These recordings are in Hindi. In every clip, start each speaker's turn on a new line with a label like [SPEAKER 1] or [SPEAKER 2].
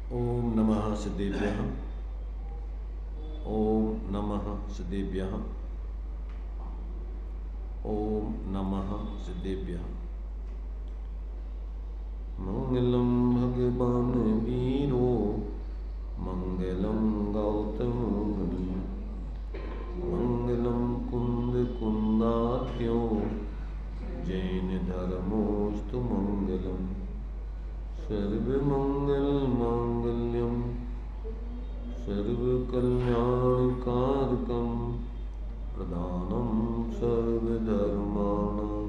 [SPEAKER 1] ओम नमः सिद्धेभ्यः। ओम नमः सिद्धेभ्यः। ओम नमः सिद्धेभ्यः। मंगलम भगवान वीरो मंगलम गौतम मुनि मंगलम कुंद कुंदात्यो जैन धर्मोस्तु मंगलम सर्वमंगल मांगल्यम सर्वकल्याणकारकं प्रधानं सर्वधर्माणां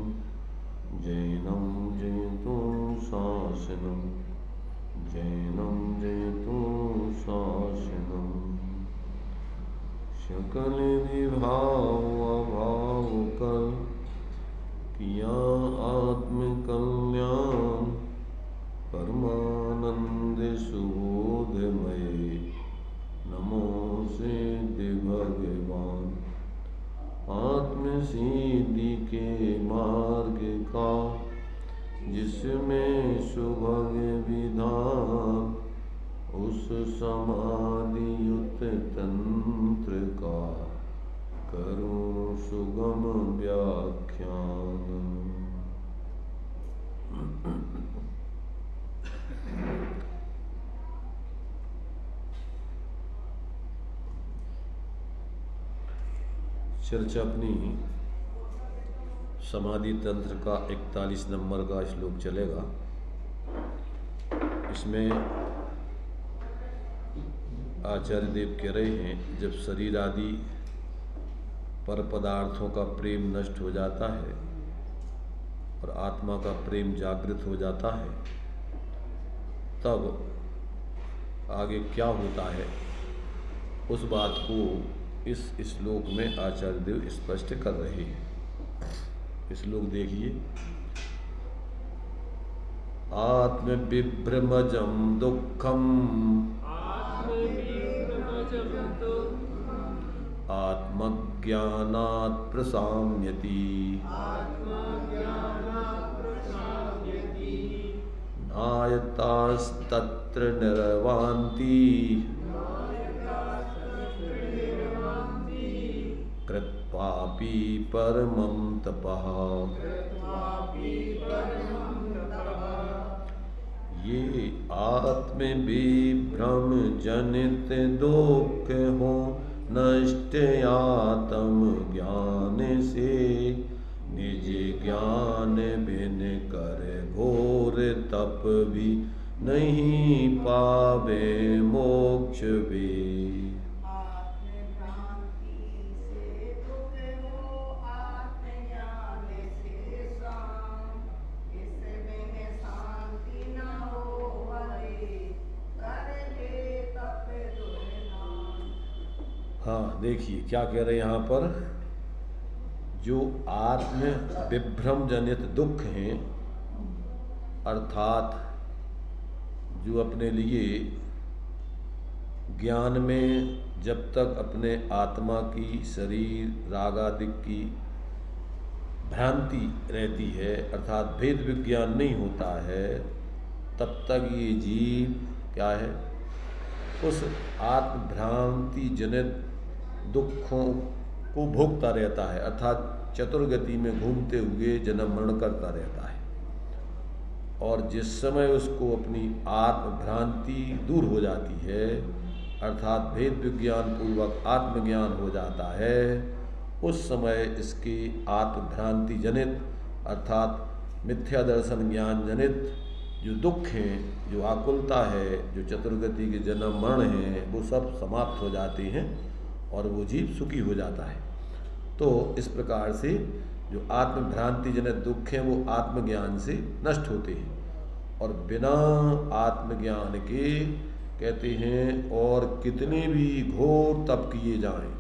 [SPEAKER 1] जैनं जयतु शासनं जैनं जयतु शासनं सकल विभाव अभाव कर किया आत्मकल्याण परमानंद सुबोधमय नमो सिद्धि भगवान। आत्म सिद्धि के मार्ग का जिसमें सुभग विधान उस समाधि युक्त तंत्र का करूं सुगम व्याख्यान। चर्चा अपनी समाधि तंत्र का 41 नंबर का श्लोक चलेगा। इसमें आचार्य देव कह रहे हैं, जब शरीर आदि पर पदार्थों का प्रेम नष्ट हो जाता है और आत्मा का प्रेम जागृत हो जाता है, तब आगे क्या होता है उस बात को इस श्लोक में आचार्य देव स्पष्ट कर रहे हैं। श्लोक देखिए। आत्म विभ्रमजम दुखम आत्मज्ञानात् प्रशाम्यति नायतास्तत्र निर्वान्ति कृत्वापि परमं तपः। ये आत्म विभ्रम जनित दुख हो नष्ट आत्म ज्ञान से, निज ज्ञान बिन कर घोर तप भी नहीं पावे मोक्ष भी। हाँ, देखिए क्या कह रहे हैं यहाँ पर। जो आत्म विभ्रम जनित दुख हैं, अर्थात जो अपने लिए ज्ञान में जब तक अपने आत्मा की शरीर राग आदि की भ्रांति रहती है, अर्थात भेद विज्ञान नहीं होता है, तब तक ये जीव क्या है, उस आत्मभ्रांति जनित दुखों को भोगता रहता है, अर्थात चतुर्गति में घूमते हुए जन्म मरण करता रहता है। और जिस समय उसको अपनी आत्मभ्रांति दूर हो जाती है, अर्थात भेद विज्ञान पूर्वक आत्मज्ञान हो जाता है, उस समय इसके आत्मभ्रांति जनित अर्थात मिथ्या दर्शन ज्ञान जनित जो दुख हैं, जो आकुलता है, जो चतुर्गति के जन्म मरण हैं, वो सब समाप्त हो जाते हैं और वो जीव सुखी हो जाता है। तो इस प्रकार से जो आत्मभ्रांति जनित दुख हैं वो आत्मज्ञान से नष्ट होते हैं। और बिना आत्मज्ञान के कहते हैं और कितने भी घोर तप किए जाएं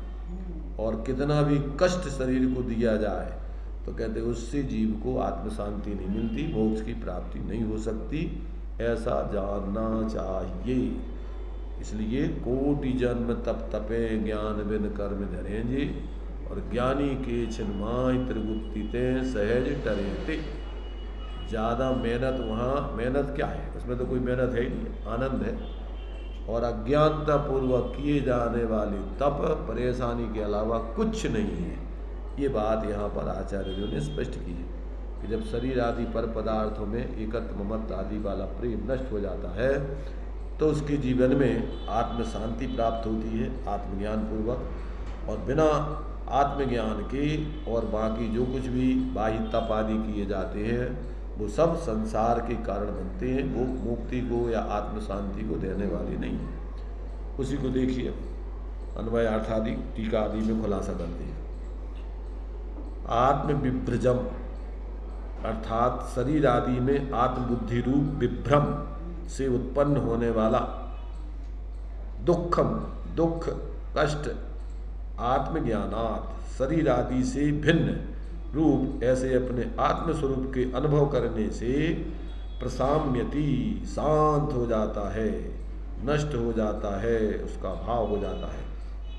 [SPEAKER 1] और कितना भी कष्ट शरीर को दिया जाए, तो कहते हैं उससे जीव को आत्म शांति नहीं मिलती, मोक्ष की प्राप्ति नहीं हो सकती। ऐसा जानना चाहिए। इसलिए कोटि जन्म तप तपे ज्ञान बिन कर्म धरेंगे, और ज्ञानी के छिन्माय त्रिगुप्तिते सहज टरेते। ज़्यादा मेहनत, वहाँ मेहनत क्या है, उसमें तो कोई मेहनत है ही नहीं, आनंद है। और अज्ञानता पूर्वक किए जाने वाले तप परेशानी के अलावा कुछ नहीं है। ये बात यहाँ पर आचार्यों ने स्पष्ट की है कि जब शरीर आदि पर पदार्थों में एकत्र ममत्व आदि वाला प्रेम नष्ट हो जाता है तो उसके जीवन में आत्म शांति प्राप्त होती है आत्मज्ञान पूर्वक, और बिना आत्मज्ञान के और बाकी जो कुछ भी बाह्य तप आदि किए जाते हैं वो सब संसार के कारण बनते हैं, वो मुक्ति को या आत्म शांति को देने वाले नहीं है। उसी को देखिए अन्वय अर्थ आदि टीका आदि में खुलासा करते हैं। आत्म विभ्रजम अर्थात शरीर आदि में आत्मबुद्धि रूप विभ्रम से उत्पन्न होने वाला दुख कष्ट आत्मज्ञानात् शरीर आदि से भिन्न रूप ऐसे अपने आत्मस्वरूप के अनुभव करने से प्रसाम्यति शांत हो जाता है, नष्ट हो जाता है, उसका भाव हो जाता है।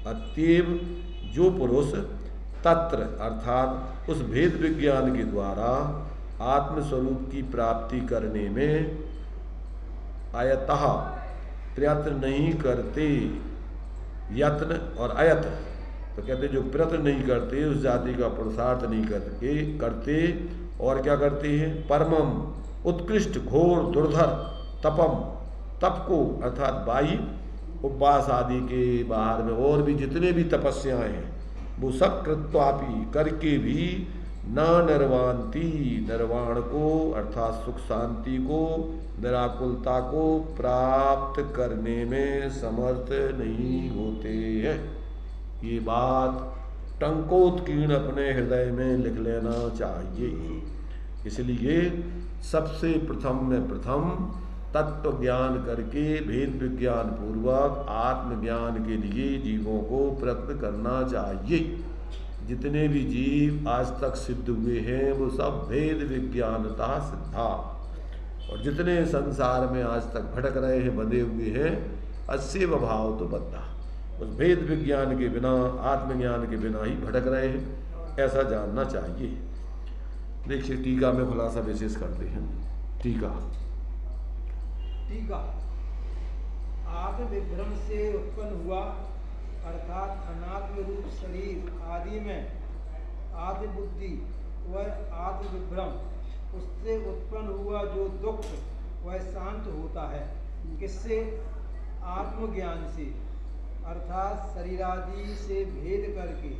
[SPEAKER 1] अतएव जो पुरुष तत्र अर्थात उस भेद विज्ञान के द्वारा आत्मस्वरूप की प्राप्ति करने में अयतः प्रयत्न नहीं करते, यत्न और अयत्न तो कहते जो प्रयत्न नहीं करते, उस जाति का पुरुषार्थ नहीं करते और क्या करते हैं, परमम उत्कृष्ट घोर दुर्धर तपम तप को अर्थात बाह्य उपवास आदि के बाहर में और भी जितने भी तपस्याएं हैं वो सब कृत्वापि करके भी न निर्वान्ति निर्वाण को अर्थात सुख शांति को निराकुलता को प्राप्त करने में समर्थ नहीं होते हैं। ये बात टंकोत्कीर्ण अपने हृदय में लिख लेना चाहिए। इसलिए सबसे प्रथम में प्रथम तत्व ज्ञान करके भेद विज्ञान पूर्वक आत्मज्ञान के लिए जीवों को प्रयत्न करना चाहिए। जितने भी जीव आज तक सिद्ध हुए हैं वो सब भेद विज्ञानता सिद्धा, और जितने संसार में आज तक भटक रहे हैं बंधे हुए हैं अस्यव भाव तो बद्धा, उस भेद विज्ञान के बिना आत्मज्ञान के बिना ही भटक रहे हैं, ऐसा जानना चाहिए। देखिए टीका में खुलासा विशेष करते हैं। टीका
[SPEAKER 2] आत्म विभ्रम से उत्पन्न हुआ अर्थात अनात्म रूप शरीर आदि में आदि बुद्धि व आत्म विभ्रम उससे उत्पन्न हुआ जो दुख वह शांत होता है। किससे? आत्मज्ञान से अर्थात शरीर आदि से भेद करके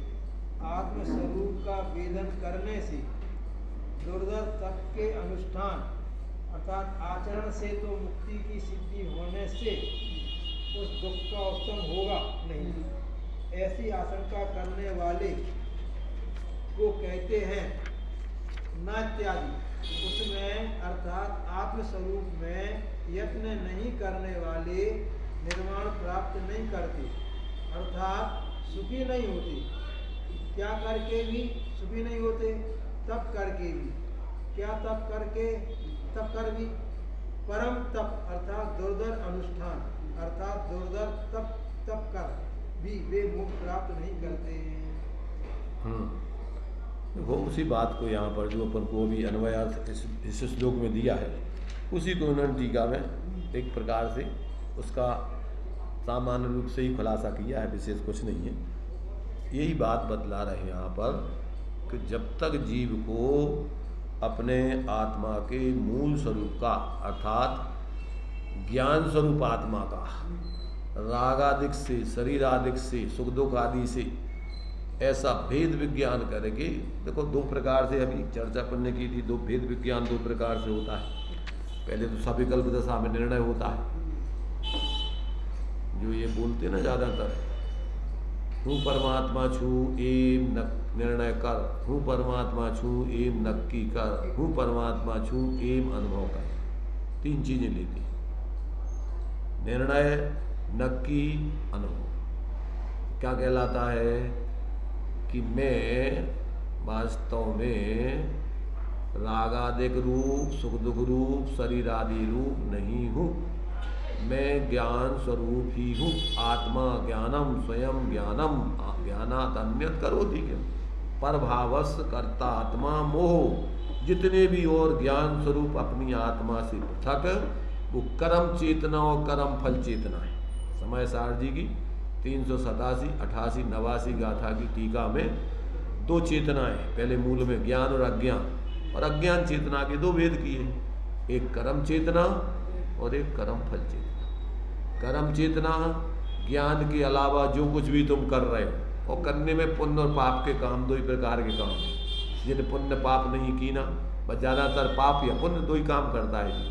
[SPEAKER 2] आत्म स्वरूप का वेदन करने से। दुर्धर तप के अनुष्ठान अर्थात आचरण से तो मुक्ति की सिद्धि होने से उस दुख का उपशम होगा नहीं, ऐसी आशंका करने वाले को कहते हैं न इत्यादि। उसमें अर्थात आत्मस्वरूप में यत्न नहीं करने वाले निर्वाण प्राप्त नहीं करते अर्थात सुखी नहीं होते। क्या करके भी सुखी नहीं होते? तप करके भी। क्या तप करके? तप कर भी परम तप अर्थात दुर्धर अनुष्ठान अर्थात दुर्धर तप कर भी वे मुक्त प्राप्त नहीं करते।
[SPEAKER 1] वो उसी बात को यहाँ पर जो अपन को भी अन्वयार्थ इस श्लोक में दिया है उसी को उन्होंने टीका में एक प्रकार से उसका सामान्य रूप से ही खुलासा किया है, विशेष कुछ नहीं है। यही बात बतला रहे हैं यहाँ पर कि जब तक जीव को अपने आत्मा के मूल स्वरूप का अर्थात ज्ञान स्वरूप आत्मा का रागादिक से शरीर आदिक से सुख दुख आदि से ऐसा भेद विज्ञान करके, देखो दो प्रकार से अभी चर्चा करने की थी, दो भेद विज्ञान दो प्रकार से होता है। पहले तो सविकल्प दशा में निर्णय होता है, जो ये बोलते ना ज़्यादातर, हूँ परमात्मा छू एम निर्णय कर, हूँ परमात्मा छू एम नक्की कर, हूँ परमात्मा छू एम अनुभव कर। तीन चीजें लेती, निर्णय, नक्की, अनुभव। क्या कहलाता है कि मैं वास्तव में रागादिक रूप सुख दुख रूप शरीर आदि रूप नहीं हूँ, मैं ज्ञान स्वरूप ही हूँ। आत्मा ज्ञानम स्वयं ज्ञानम ज्ञानात् अन्यत् करोति किम, परभावस् कर्ता आत्मा मोह। जितने भी और ज्ञान स्वरूप अपनी आत्मा से पृथक वो कर्म चेतना और कर्म फल चेतना है। समय सार जी की 387, 88, 89 गाथा की टीका में 2 चेतनाएं, पहले मूल में ज्ञान और अज्ञान, और अज्ञान चेतना के 2 भेद किए, एक कर्म चेतना और एक कर्म फल चेतना। कर्म चेतना ज्ञान के अलावा जो कुछ भी तुम कर रहे हो, और करने में पुण्य और पाप के काम 2 ही प्रकार के काम हैं। जिन्हें पुण्य पाप नहीं की ना, बस ज़्यादातर पाप या पुण्य 2 ही काम करता है जी।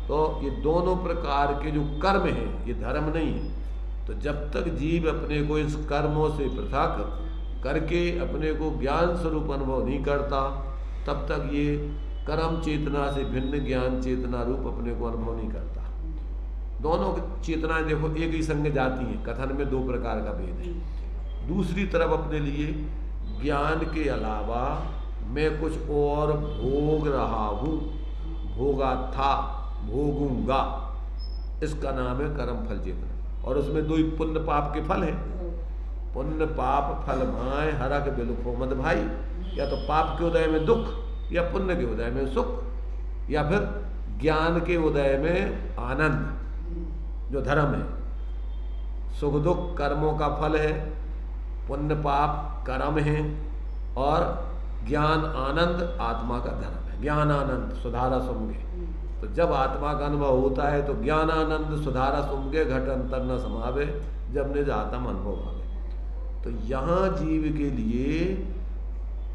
[SPEAKER 1] तो ये दोनों प्रकार के जो कर्म हैं ये धर्म नहीं है। तो जब तक जीव अपने को इस कर्मों से पृथक करके अपने को ज्ञान स्वरूप अनुभव नहीं करता, तब तक ये कर्म चेतना से भिन्न ज्ञान चेतना रूप अपने को अनुभव नहीं करता। दोनों चेतनाएं देखो एक ही संग जाती हैं, कथन में 2 प्रकार का भेद है। दूसरी तरफ अपने लिए ज्ञान के अलावा मैं कुछ और भोग रहा हूँ, भोगा था, भोगूंगा, इसका नाम है कर्म फल चेतना। और उसमें 2 ही पुण्य पाप के फल हैं। पुण्य पाप फल भाए हरक बिलुखो मत भाई, या तो पाप के उदय में दुख, या पुण्य के उदय में सुख, या फिर ज्ञान के उदय में आनंद, जो धर्म है। सुख दुख कर्मों का फल है, पुण्य पाप कर्म है, और ज्ञान आनंद आत्मा का धर्म है। ज्ञान आनंद सुधारा सुमगे, तो जब आत्मा का अनुभव होता है तो ज्ञान आनंद सुधारा सुमगे घट अंतर न समावे, जब निज आत्म अनुभव भावे। तो यहाँ जीव के लिए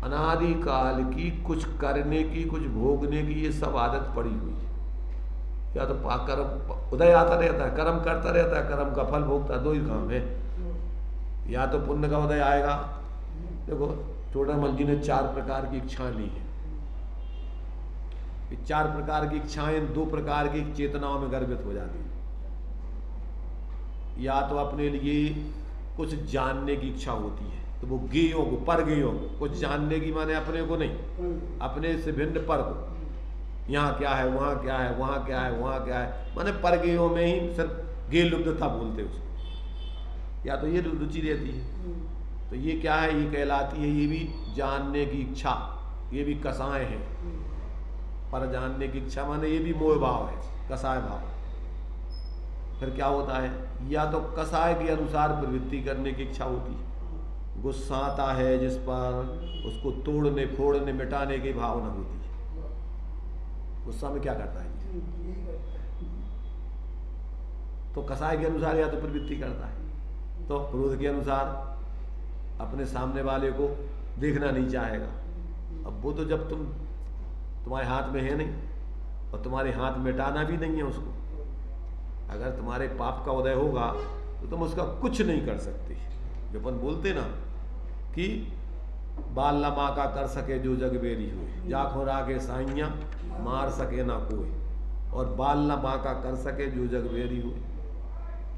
[SPEAKER 1] अनादि काल की कुछ करने की, कुछ भोगने की ये सब आदत पड़ी हुई है। या तो कर्म उदय आता रहता है, कर्म करता रहता है, कर्म का फल भोगता है, 2 ही काम है। या तो पुण्य का उदय आएगा। देखो टोडरमल जी ने 4 प्रकार की इच्छाएं ली है। 4 प्रकार की इच्छाएं 2 प्रकार की चेतनाओं में गर्भित हो जाती है। या तो अपने लिए कुछ जानने की इच्छा होती है, तो वो गेयों को, पर गेयों को, कुछ जानने की माने अपने को नहीं, अपने से भिन्न पर को, यहाँ क्या है, वहाँ क्या है, वहाँ क्या है, वहाँ क्या है, माने पर गेयों में ही सिर्फ गे लुब्धता बोलते उसको। या तो ये रुचि रहती है, तो ये क्या है, ये कहलाती है, ये भी जानने की इच्छा, ये भी कसाय है। पर जानने की इच्छा माने ये भी मोह भाव है, कसाय भाव। फिर क्या होता है, या तो कसाय के अनुसार प्रवृत्ति करने की इच्छा होती है। गुस्सा आता है जिस पर, उसको तोड़ने फोड़ने मिटाने की भावना होती है। गुस्सा में क्या करता है, तो कसाय के अनुसार या तो प्रवृत्ति करता है। तो क्रोध के अनुसार अपने सामने वाले को देखना नहीं चाहेगा। अब वो तो जब तुम्हारे हाथ में है नहीं, और तुम्हारे हाथ मिटाना भी नहीं है उसको। अगर तुम्हारे पाप का उदय होगा तो तुम उसका कुछ नहीं कर सकते। जो अपन बोलते ना कि बाल ना बांका कर सके जो जग बेरी हुए, जाखों रागे साइयां मार सके ना कोई, और बाल ना बांका कर सके जो जग बेरी हुए।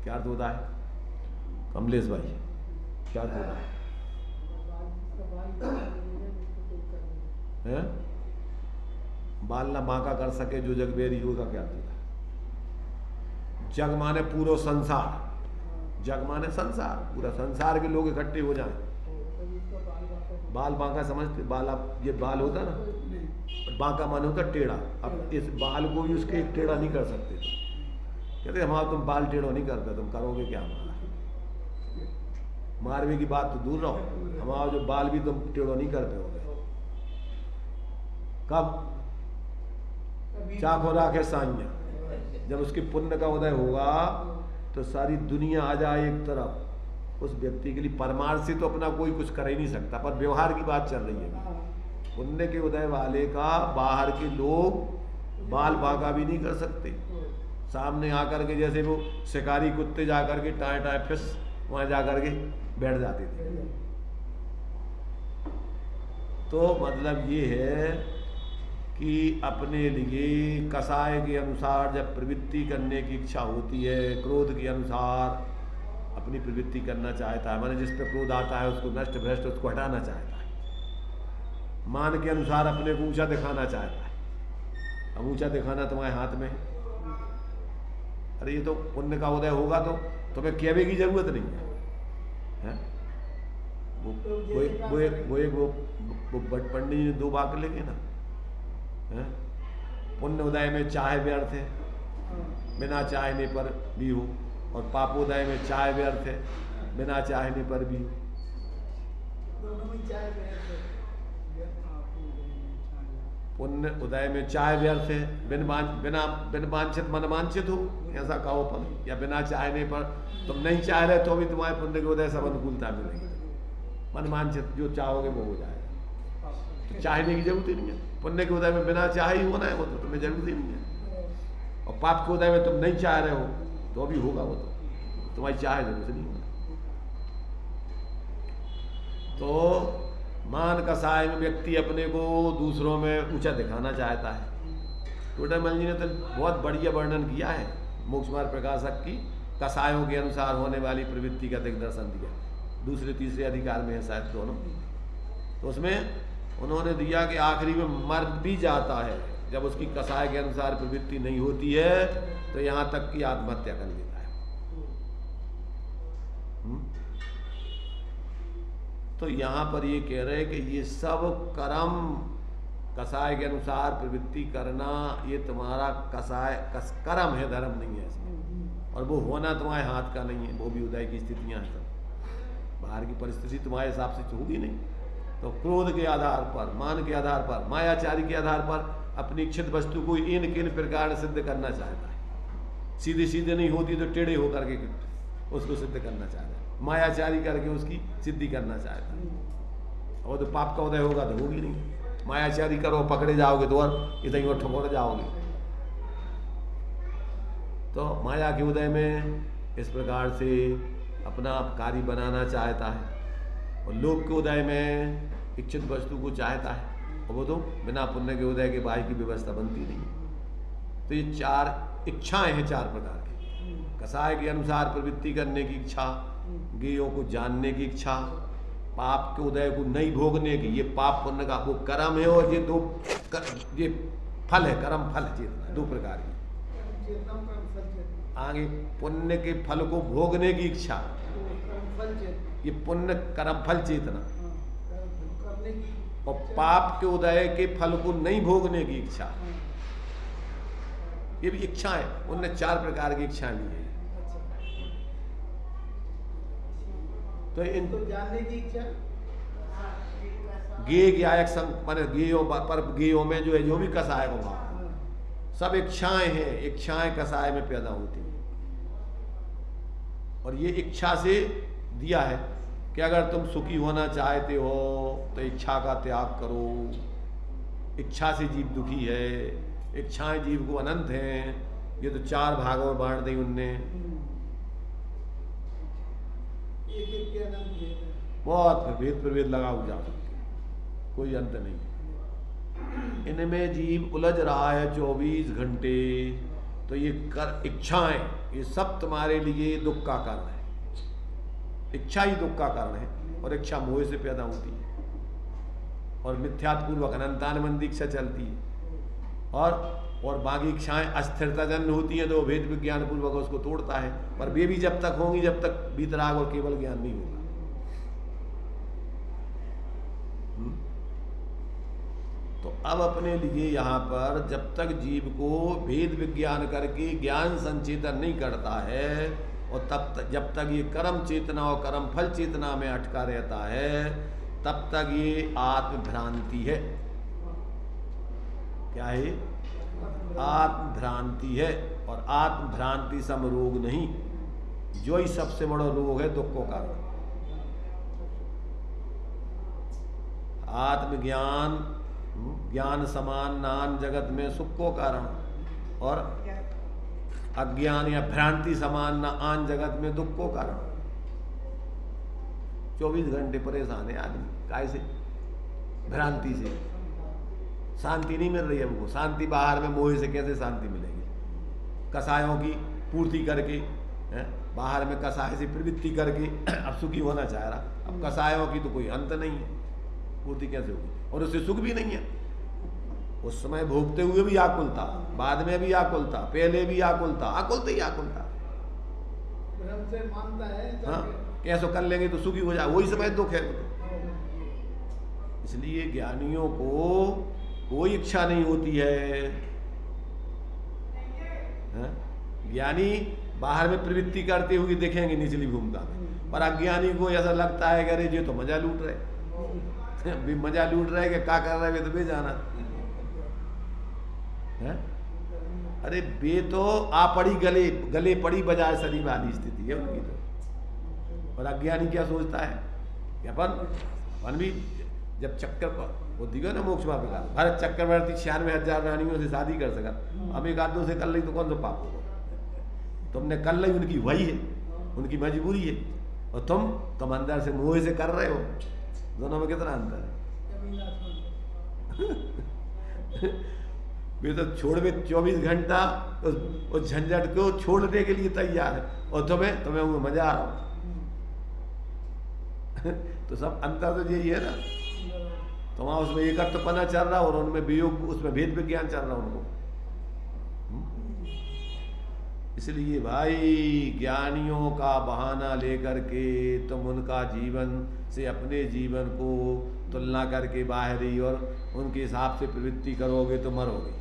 [SPEAKER 1] क्या अर्थ होता है कमलेश भाई, क्या अर्थ होता है? बाल ना बांका कर सके जो जग बेरी हुए का क्या अर्थ होता है? जग माने पूरा संसार, जग माने संसार, पूरा संसार के लोग इकट्ठे हो जाएं। बाल बांका समझते, बाल आप ये बाल होता ना, बांका माने होता टेढ़ा। अब इस बाल को भी उसके एक टेढ़ा नहीं कर सकते। कहते हमारा तुम बाल टेढ़ो नहीं करते, तुम करोगे क्या हमारा? मारवे की बात तो दूर रहो, हमारा जो बाल भी तुम टेढ़ो नहीं करते हो। कब? चाखो राखे साइयां, जब उसके पुण्य का उदय होगा तो सारी दुनिया आ जाए एक तरफ। उस व्यक्ति के लिए परमार्थ से तो अपना कोई कुछ कर ही नहीं सकता, पर व्यवहार की बात चल रही है। पुण्य के उदय वाले का बाहर के लोग बाल बांका भी नहीं कर सकते। सामने आकर के जैसे वो शिकारी कुत्ते जाकर के टाए टाए फिस वहां जाकर के बैठ जाते थे। तो मतलब ये है कि अपने लिए कसाय के अनुसार जब प्रवृत्ति करने की इच्छा होती है, क्रोध के अनुसार अपनी प्रवृत्ति करना चाहता है, माने जिस पे क्रोध आता है उसको नष्ट भ्रष्ट उसको हटाना चाहता है। मान के अनुसार अपने को ऊंचा दिखाना चाहता है। अब ऊंचा दिखाना तुम्हारे हाथ में है। अरे ये तो पुण्य का उदय होगा तो तुम्हें कहने की जरूरत नहीं है। वो पंडित जी ने 2 वाक्य लिखे ना, पुण्य उदय में चाहे व्यर्थ है, बिना चाहने पर भी हो, और पापोदय में चाह व्यर्थ है, बिना चाहने पर भी। पुण्य उदय में चाह व्यर्थ है, बिन वांछित मन वांछित हो, ऐसा कहो पद, या बिना चाहने पर तुम नहीं चाह रहे तो भी तुम्हारे पुण्य के उदय सब अनुकूलता मिलेगी। मन वांछित जो चाहोगे वो हो जाएगा, तो चाहने की जरूरत ही नहीं है। पुण्य के उदय में बिना चाह ही होना है, वो तो तुम्हें जरूरत ही नहीं है। और पाप के उदय में तुम नहीं चाह रहे हो तो भी होगा, वो तो तुम्हारी चाह जरूरत नहीं होना। तो मान कसाय में व्यक्ति अपने को दूसरों में ऊंचा दिखाना चाहता है। टोडरमल जी ने तो बहुत बढ़िया वर्णन किया है मोक्ष मार्ग प्रकाशक की, कसायों के अनुसार होने वाली प्रवृत्ति का दिग्दर्शन दिया, दूसरे तीसरे अधिकार में है शायद दोनों। तो उसमें उन्होंने दिया कि आखिरी में मर भी जाता है जब उसकी कसाय के अनुसार प्रवृत्ति नहीं होती है, तो यहाँ तक कि आत्महत्या कर लेता है। तो यहाँ पर ये कह रहे हैं कि ये सब कर्म कसाय के अनुसार प्रवृत्ति करना, ये तुम्हारा कर्म है, धर्म नहीं है इसमें। और वो होना तुम्हारे हाथ का नहीं है, वो भी उदय की स्थितियाँ हैं सब। बाहर की परिस्थिति तुम्हारे हिसाब से तो होगी नहीं। तो क्रोध के आधार पर, मान के आधार पर, मायाचारी के आधार पर अपनी इच्छित वस्तु को इन किन प्रकार सिद्ध करना चाहता है। सीधे सीधे नहीं होती तो टेढ़े होकर के उसको सिद्ध करना चाहता है, मायाचारी करके उसकी सिद्धि करना चाहता है। और तो पाप का उदय होगा तो होगी नहीं। मायाचारी करो, पकड़े जाओगे तो और इधर और ठोकर जाओगे। तो माया के उदय में इस प्रकार से अपना कार्य बनाना चाहता है, और लोक के उदय में इच्छित वस्तु को चाहता है, और वो तो बिना पुण्य के उदय के बाह्य की व्यवस्था बनती नहीं। तो ये चार इच्छाएं हैं, चार प्रकार की। कसाय के अनुसार प्रवृत्ति करने की इच्छा, गेयों को जानने की इच्छा, पाप के उदय को नहीं भोगने की, ये पाप पुण्य का वो कर्म है, और ये दो ये फल है, कर्म फल चेतना, दो प्रकार की। आगे पुण्य के फल को भोगने की इच्छा, ये पुण्य कर्म फल चेतना, और पाप के उदय के फल को नहीं भोगने की इच्छा, ये भी इच्छा है। उनने चार प्रकार की इच्छाएं ली है। तो इन
[SPEAKER 2] तो जानने की इच्छा,
[SPEAKER 1] गेय ज्ञायक माने गेयों पर, गेयों में जो है, जो भी कसाय को भाव, सब इच्छाएं हैं। इच्छाएं कसाय में पैदा होती हैं, और ये इच्छा से दिया है कि अगर तुम सुखी होना चाहते हो तो इच्छा का त्याग करो। इच्छा से जीव दुखी है, इच्छाएं जीव को अनंत हैं। ये तो चार भागों में बांट दी उनने, बहुत भेद प्रभेद लगा जा सकते, कोई अंत नहीं। इनमें जीव उलझ रहा है 24 घंटे। तो ये इच्छाएं, ये सब तुम्हारे लिए दुख का कारण है। इच्छा ही दुख का कारण है, और इच्छा मोह से पैदा होती है, और मिथ्यात्पूर्वक अनंतानुबंधी इच्छा चलती है। और बाकी इच्छाएं अस्थिरता जन्य होती हैं, तो भेद विज्ञान पूर्वक उसको तोड़ता है। पर वे भी जब तक होंगी जब तक वीतराग और केवल ज्ञान नहीं होगा। तो अब अपने लिए यहाँ पर जब तक जीव को भेद विज्ञान करके ज्ञान संचेतन नहीं करता है, और तब तक जब तक ये कर्म चेतना और कर्म फल चेतना में अटका रहता है, तब तक ये आत्मभ्रांति है। क्या है? आत्मभ्रांति है। और आत्मभ्रांति सम रोग नहीं, जो ही सबसे बड़ा रोग है दुख को कारण। आत्मज्ञान ज्ञान समान नान जगत में सुख को कारण, और अज्ञान या भ्रांति समान न आन जगत में दुख को कारण। 24 घंटे परेशान है आदमी, काय से? भ्रांति से। शांति नहीं मिल रही है हमको। शांति बाहर में मोह से कैसे शांति मिलेगी? कसायों की पूर्ति करके, बाहर में कसाय से प्रवृत्ति करके अब सुखी होना चाह रहा। अब कसायों की तो कोई अंत नहीं है, पूर्ति कैसे होगी? और उससे सुख भी नहीं है। उस समय भोगते हुए भी आकुलता, बाद में भी आकुलता, पहले भी आकुलता, आकुलता ही आकुलता।
[SPEAKER 2] से मानता है,
[SPEAKER 1] हाँ, कैसे कर लेंगे तो सुखी हो जाए, वही समय दुख है। इसलिए ज्ञानियों को कोई इच्छा नहीं होती है। ज्ञानी बाहर में प्रवृत्ति करते हुए दिखेंगे निचली भूमिका में, पर अज्ञानी को ऐसा लगता है कि अरे ये तो मजा लूट रहे भी मजा लूट रहे कि क्या कर रहे तो बे जाना है? अरे बे तो आ पड़ी गले पड़ी बजाय सरी वाली स्थिति है उनकी तो। और अज्ञानी क्या सोचता है कि अपन भी जब चक्कर वो दिखो ना मोक्ष मार्ग का भरत चक्रवर्ती 96,000 रानियों से शादी कर सका, हम एक आदमी से कर ली तो कौन सा पाप होगा? तुमने कर ली उनकी वही है, उनकी मजबूरी है, और तुम अंदर से मोह से कर रहे हो। दोनों में कितना अंतर है? वे तो छोड़ में 24 घंटा उस झंझट को छोड़ने के लिए तैयार है, और तुम्हें वो मजा आ रहा तो सब अंतर तो यही है ना, तुम्हारा उसमें एकत्वपना चल रहा और उनमें वियोग, उसमें भेद विज्ञान चल रहा उनको। इसलिए भाई ज्ञानियों का बहाना लेकर के तुम उनका जीवन से अपने जीवन को तुलना करके बाहरी और उनके हिसाब से प्रवृत्ति करोगे तो मरोगे।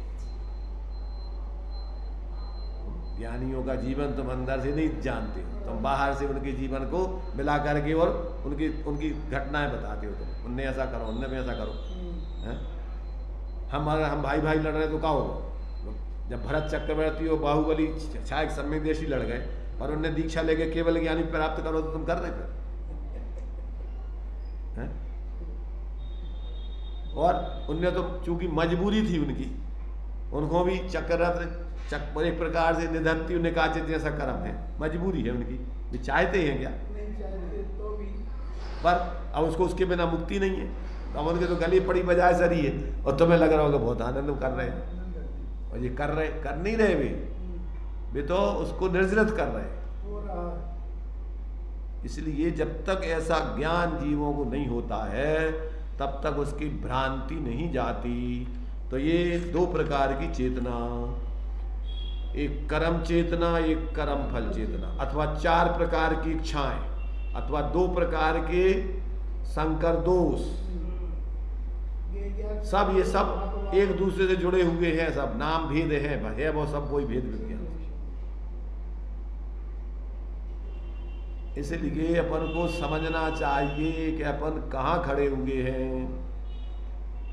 [SPEAKER 1] ज्ञानियों का जीवन तुम अंदर से नहीं जानते हो, तुम बाहर से उनके जीवन को मिला करके और उनकी घटनाएं बताते हो। तुम उनने ऐसा करो, उनने भी ऐसा करो है? हम भाई भाई लड़ रहे तो क्या होगा? जब भरत चक्रवर्ती और बाहुबली छायक सम्यक देशी लड़ गए, पर उनने दीक्षा लेके केवल ज्ञानी प्राप्त करो तो तुम कर रहे थे। और उनने तो चूंकि मजबूरी थी उनकी, उनको भी चक्ररथ एक प्रकार से निधंती निकाचित जैसा कर्म है, मजबूरी है उनकी, वे चाहते हैं क्या? पर अब उसके बिना मुक्ति नहीं है, तो अब उनके तो गली पड़ी बजाय सरी है, और तुम्हें लग रहा होगा बहुत आनंद कर रहे हैं, और ये कर नहीं रहे वे तो उसको निर्जलित कर रहे हैं। इसलिए जब तक ऐसा ज्ञान जीवों को नहीं होता है तब तक उसकी भ्रांति नहीं जाती। तो ये दो प्रकार की चेतना, एक कर्म चेतना, एक कर्म फल चेतना, अथवा 4 प्रकार की इच्छाएं, अथवा 2 प्रकार के संकर दोष, सब ये सब एक दूसरे से जुड़े हुए हैं, सब नाम भेद है वो सब वही भेद विज्ञान। इसलिए अपन को समझना चाहिए कि अपन कहाँ खड़े हुए हैं।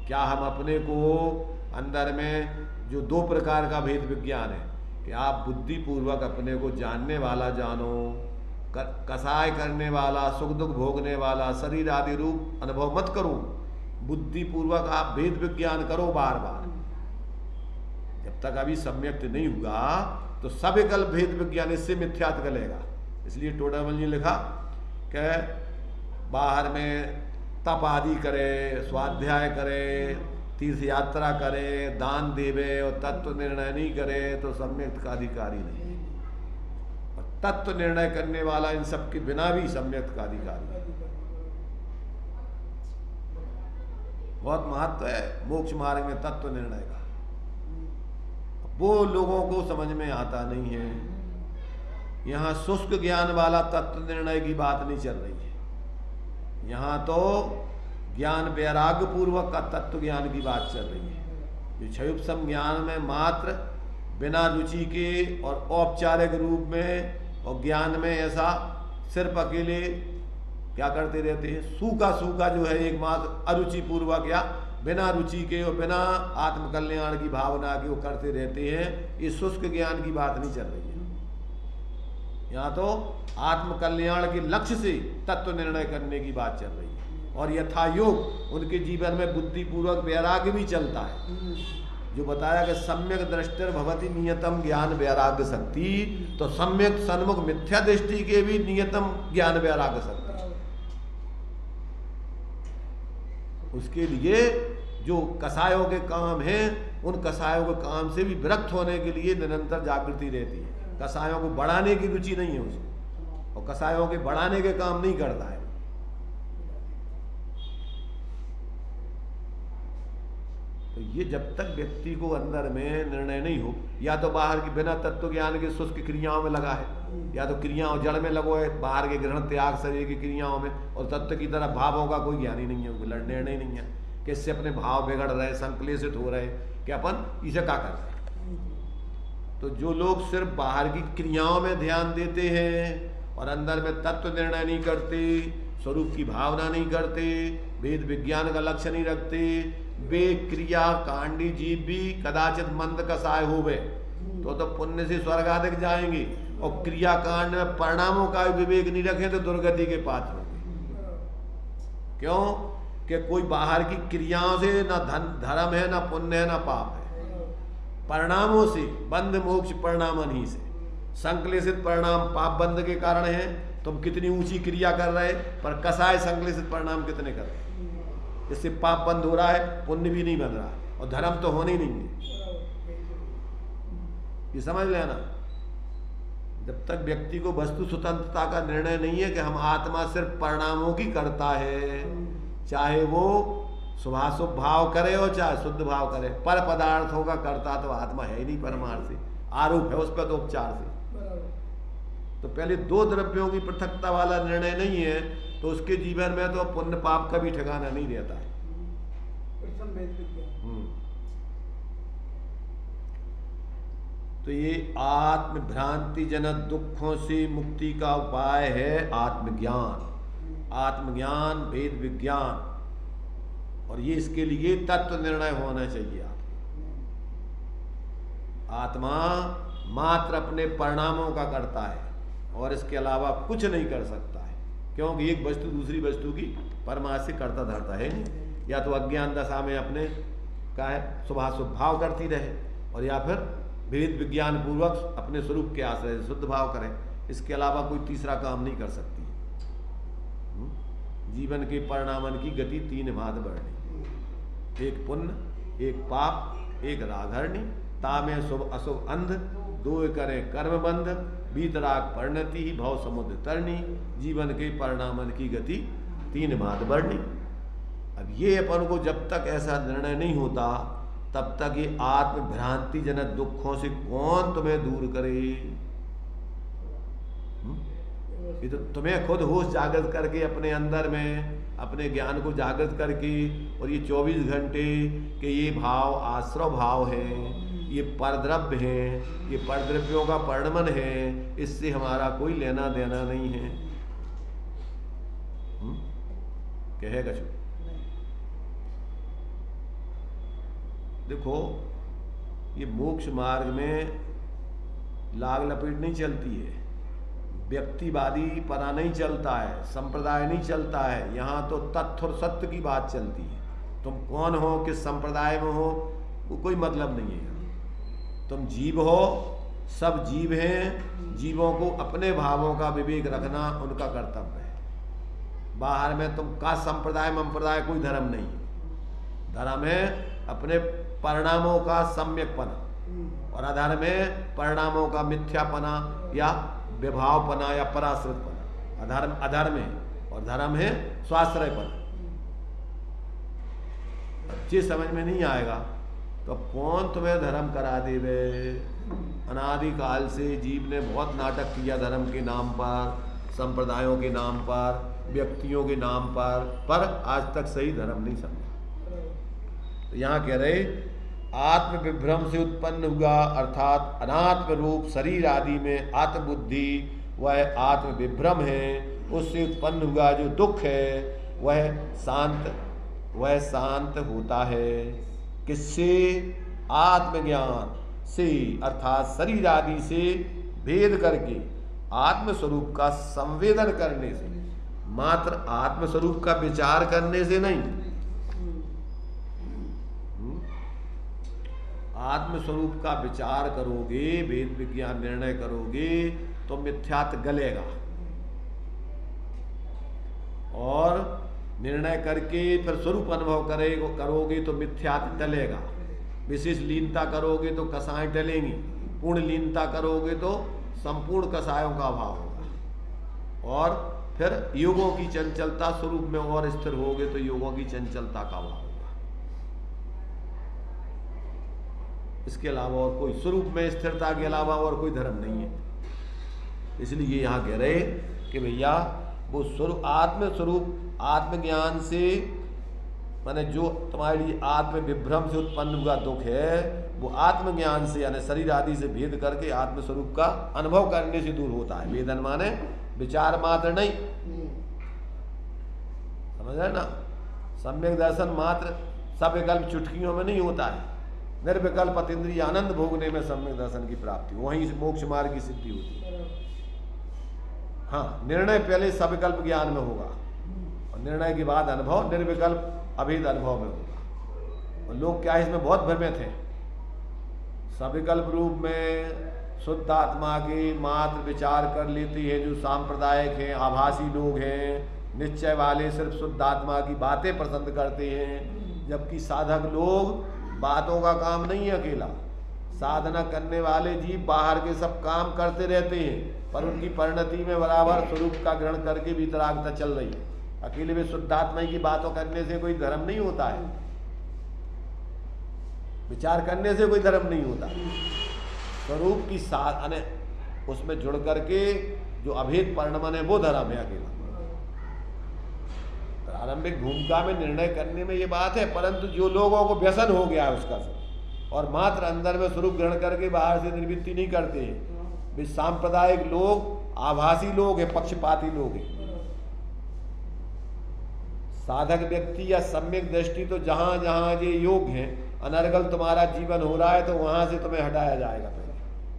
[SPEAKER 1] क्या हम अपने को अंदर में जो 2 प्रकार का भेद विज्ञान है कि आप बुद्धि पूर्वक अपने को जानने वाला जानो, कसाय करने वाला, सुख दुख भोगने वाला, शरीर आदि रूप अनुभव मत करो, बुद्धि पूर्वक आप भेद विज्ञान करो बार बार। जब तक अभी सम्यक्त नहीं हुआ तो सविकल भेद विज्ञान इससे मिथ्यात्व करेगा। इसलिए टोडामल ने लिखा कि बाहर में तप आदि करे, स्वाध्याय करे, तीर्थ यात्रा करे, दान देवे और तत्व निर्णय नहीं करे तो सम्यक्त का अधिकारी नहीं। और तत्व निर्णय करने वाला इन सब के बिना भी सम्यक्त का अधिकारी है। बहुत महत्व है मोक्ष मार्ग में तत्व निर्णय का, वो लोगों को समझ में आता नहीं है। यहाँ शुष्क ज्ञान वाला तत्व निर्णय की बात नहीं चल रही है, यहाँ तो ज्ञान वैराग्य पूर्वक का तत्व ज्ञान की बात चल रही है। जो क्षयुप्सम ज्ञान में मात्र बिना रुचि के और औपचारिक रूप में और ज्ञान में ऐसा सिर्फ अकेले क्या करते रहते हैं, सूखा जो है एकमात्र अरुचि पूर्वक या बिना रुचि के और बिना आत्मकल्याण की भावना के वो करते रहते हैं। ये शुष्क ज्ञान की बात नहीं चल रही है। यहाँ तो आत्मकल्याण के लक्ष्य से तत्व निर्णय करने की बात चल रही है। और यथा योग उनके जीवन में बुद्धिपूर्वक वैराग्य भी चलता है, जो बताया कि सम्यक दृष्टिर भवति नियतम ज्ञान वैराग्य शक्ति, तो सम्यक सन्मुख मिथ्या दृष्टि के भी नियतम ज्ञान वैराग्य शक्ति। उसके लिए जो कसायों के काम हैं, उन कसायों के काम से भी विरक्त होने के लिए निरंतर जागृति रहती है। कसायों को बढ़ाने की रुचि नहीं है उसको, और कसायों के बढ़ाने के काम नहीं करता है। तो ये जब तक व्यक्ति को अंदर में निर्णय नहीं हो, या तो बाहर की बिना तत्व ज्ञान के शुष्क क्रियाओं में लगा है, या तो क्रियाओं जड़ में लगो है, बाहर के ग्रहण त्याग शरीर की क्रियाओं में, और तत्व की तरफ भावों का कोई ज्ञान ही नहीं है, निर्णय नहीं है कि इससे अपने भाव बिगड़ रहे, संक्लेशित हो रहे कि अपन इसे क्या कर रहे। तो जो लोग सिर्फ बाहर की क्रियाओं में ध्यान देते हैं और अंदर में तत्व निर्णय नहीं करते, स्वरूप की भावना नहीं करते, वेद विज्ञान का लक्ष्य नहीं रखते, वे क्रिया कांडी जीव भी कदाचित मंद कसाय होवे तो पुण्य से स्वर्ग आदि जाएंगे, और क्रिया कांड में परिणामों का विवेक नहीं रखें तो दुर्गति के पात्र होंगे। क्यों कि कोई बाहर की क्रियाओं से ना धर्म है, ना पुण्य है, ना पाप है। परिणामों से बंध मोक्ष परिणामन ही से, संक्लेशित परिणाम पाप बंध के कारण है। तुम कितनी ऊंची क्रिया कर रहे पर कसाय संक्लेशित परिणाम कितने कर रहे, इससे पाप बंद हो रहा है, पुण्य भी नहीं बन रहा है, और धर्म तो होने ही नहीं है। ये समझ लेना, जब तक व्यक्ति को वस्तु स्वतंत्रता का निर्णय नहीं है कि हम आत्मा सिर्फ परिणामों की करता है, चाहे वो शुभाशुभ भाव करे और चाहे शुद्ध भाव करे, पर पदार्थों का करता तो आत्मा है ही नहीं परमार्थ से, आरोप है उस पर तो उपचार से। तो पहले दो द्रव्यों की पृथकता वाला निर्णय नहीं है तो उसके जीवन में तो पुण्य पाप का भी ठिकाना नहीं रहता है। तो ये आत्म भ्रांति जनक दुखों से मुक्ति का उपाय है आत्मज्ञान। आत्मज्ञान वेद विज्ञान, और ये इसके लिए तत्व निर्णय होना चाहिए। आत्मा मात्र अपने परिणामों का करता है और इसके अलावा कुछ नहीं कर सकता है, क्योंकि एक वस्तु दूसरी वस्तु की परमार्थ से करता धरता है नहीं। या तो अज्ञान दशा में अपने का है शुभाशुभ भाव करती रहे, और या फिर भेद विज्ञान पूर्वक अपने स्वरूप के आश्रय से शुद्ध भाव करें, इसके अलावा कोई तीसरा काम नहीं कर सकती। जीवन के परिणामन की गति तीन भांत बढ़नी, एक पुण्य, एक पाप, एक रागहरणी, तामे शुभ अशुभ अंध, दो करें कर्म बंध, बीतराग परिणति ही भव समुद्र तरनी। जीवन के परिणामन की गति तीन भांत बढ़नी। अब ये अपन को जब तक ऐसा निर्णय नहीं होता तब तक ये आत्म भ्रांति जनक दुखों से कौन तुम्हें दूर करे। ये तो तुम्हें खुद होश जागृत करके अपने अंदर में अपने ज्ञान को जागृत करके, और ये 24 घंटे के ये भाव आश्रव भाव है, ये परद्रव्य है, ये परद्रव्यों का परिणमन है, इससे हमारा कोई लेना देना नहीं है। कहे कछु देखो, ये मोक्ष मार्ग में लाग लपेट नहीं चलती है, व्यक्तिवादी पना नहीं चलता है, संप्रदाय नहीं चलता है। यहाँ तो तथ्य और सत्य की बात चलती है। तुम कौन हो, किस संप्रदाय में हो, वो कोई मतलब नहीं है। तुम जीव हो, सब जीव हैं, जीवों को अपने भावों का विवेक रखना उनका कर्तव्य है। बाहर में तुम का संप्रदाय मंप्रदाय कोई धर्म नहीं है। धर्म है अपने परिणामों का सम्यकपना, और अधर्म है परिणामों का मिथ्यापना या विभावपना या पराश्रितपना। अधर्म अधर्म है, और धर्म है स्वाश्रयपना। अच्छी समझ में नहीं आएगा तो कौन तुम्हें धर्म करा देवे। अनादिकाल से जीव ने बहुत नाटक किया धर्म के नाम पर, संप्रदायों के नाम पर, व्यक्तियों के नाम पर आज तक सही धर्म नहीं समझा। तो यहाँ कह रहे आत्म विभ्रम से उत्पन्न हुआ, अर्थात अनात्म रूप शरीर आदि में आत्मबुद्धि वह आत्म विभ्रम है, उससे उत्पन्न हुआ जो दुख है वह शांत होता है। किससे? आत्मज्ञान से, अर्थात शरीर आदि से भेद करके आत्मस्वरूप का संवेदन करने से, मात्र आत्मस्वरूप का विचार करने से नहीं। आत्मस्वरूप का विचार करोगे, वेद विज्ञान निर्णय करोगे तो मिथ्यात्व गलेगा, और निर्णय करके फिर स्वरूप अनुभव करोगे तो मिथ्यात्व टलेगा। विशेष लीनता करोगे तो कसाय टलेंगी, पूर्ण लीनता करोगे तो संपूर्ण कसायों का अभाव होगा, और फिर योगों की चंचलता स्वरूप में और स्थिर होगे तो योगों की चंचलता का अभाव होगा। इसके अलावा और कोई स्वरूप में स्थिरता के अलावा और कोई धर्म नहीं है। इसलिए यहाँ कह रहे कि भैया वो स्वरूप आत्मस्वरूप आत्मज्ञान से माने जो तुम्हारे लिए आत्म विभ्रम से उत्पन्न हुआ दुख है वो आत्मज्ञान से यानी शरीर आदि से भेद करके आत्मस्वरूप का अनुभव करने से दूर होता है। वेदन माने विचार मात्र नहीं, समझ रहे ना, सम्यक दर्शन मात्र सविकल्प चुटकियों में नहीं होता है। निर्विकल्प अतीन्द्रिय आनंद भोगने में सम्यक दर्शन की प्राप्ति, वहीं से मोक्ष मार्ग की सिद्धि होती है। हाँ, निर्णय पहले सविकल्प ज्ञान में होगा और निर्णय के बाद अनुभव निर्विकल्प अभेद अनुभव में होगा। और लोग क्या इसमें बहुत भ्रमित हैं। सविकल्प रूप में शुद्ध आत्मा के मात्र विचार कर लेते हैं जो सांप्रदायिक हैं, आभासी लोग हैं, निश्चय वाले सिर्फ शुद्ध आत्मा की बातें पसंद करते हैं। जबकि साधक लोग बातों का काम नहीं है अकेला, साधना करने वाले जीव बाहर के सब काम करते रहते हैं पर उनकी परिणति में बराबर स्वरूप का ग्रहण करके वितरागता चल रही है। अकेले में शुद्धात्मा की बातों करने से कोई धर्म नहीं होता है, विचार करने से कोई धर्म नहीं होता। स्वरूप की साथ उसमें जुड़ करके जो अभेद परिणमन है वो धर्म है अकेला। प्रारंभिक भूमिका में निर्णय करने में ये बात है, परंतु जो लोगों को व्यसन हो गया है उसका सब और मात्र अंदर में स्वरूप ग्रहण करके बाहर से निर्वृत्ति नहीं करते हैं, वे सांप्रदायिक लोग, आभासी लोग हैं, पक्षपाती लोग हैं। साधक व्यक्ति या सम्यक दृष्टि तो जहां जहां ये योग है, अनर्गल तुम्हारा जीवन हो रहा है तो वहां से तुम्हें हटाया जाएगा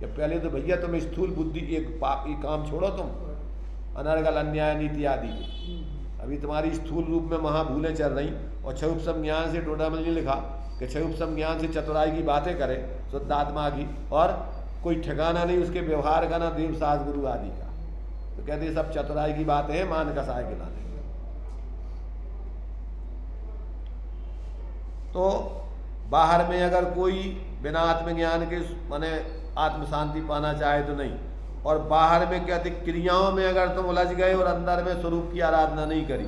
[SPEAKER 1] कि पहले तो भैया तुम स्थूल बुद्धि एक काम छोड़ो, तुम अनर्गल अन्याय नीति आदि के। अभी तुम्हारी स्थूल रूप में महाभूलें चल रही और क्षयुपसम ज्ञान से टोटामल ने लिखा कि क्षयुपसम ज्ञान से चतुराई की बातें करे शुद्ध आत्मा की, और कोई ठिकाना नहीं उसके व्यवहार का, ना देव सास गुरु आदि का। तो कहते सब चतुराई की बातें हैं, मान कसाय के लाने। तो बाहर में अगर कोई बिना आत्मज्ञान के माने आत्म शांति पाना चाहे तो नहीं, और बाहर में कहते क्रियाओं में अगर तुम उलझ गए और अंदर में स्वरूप की आराधना नहीं करी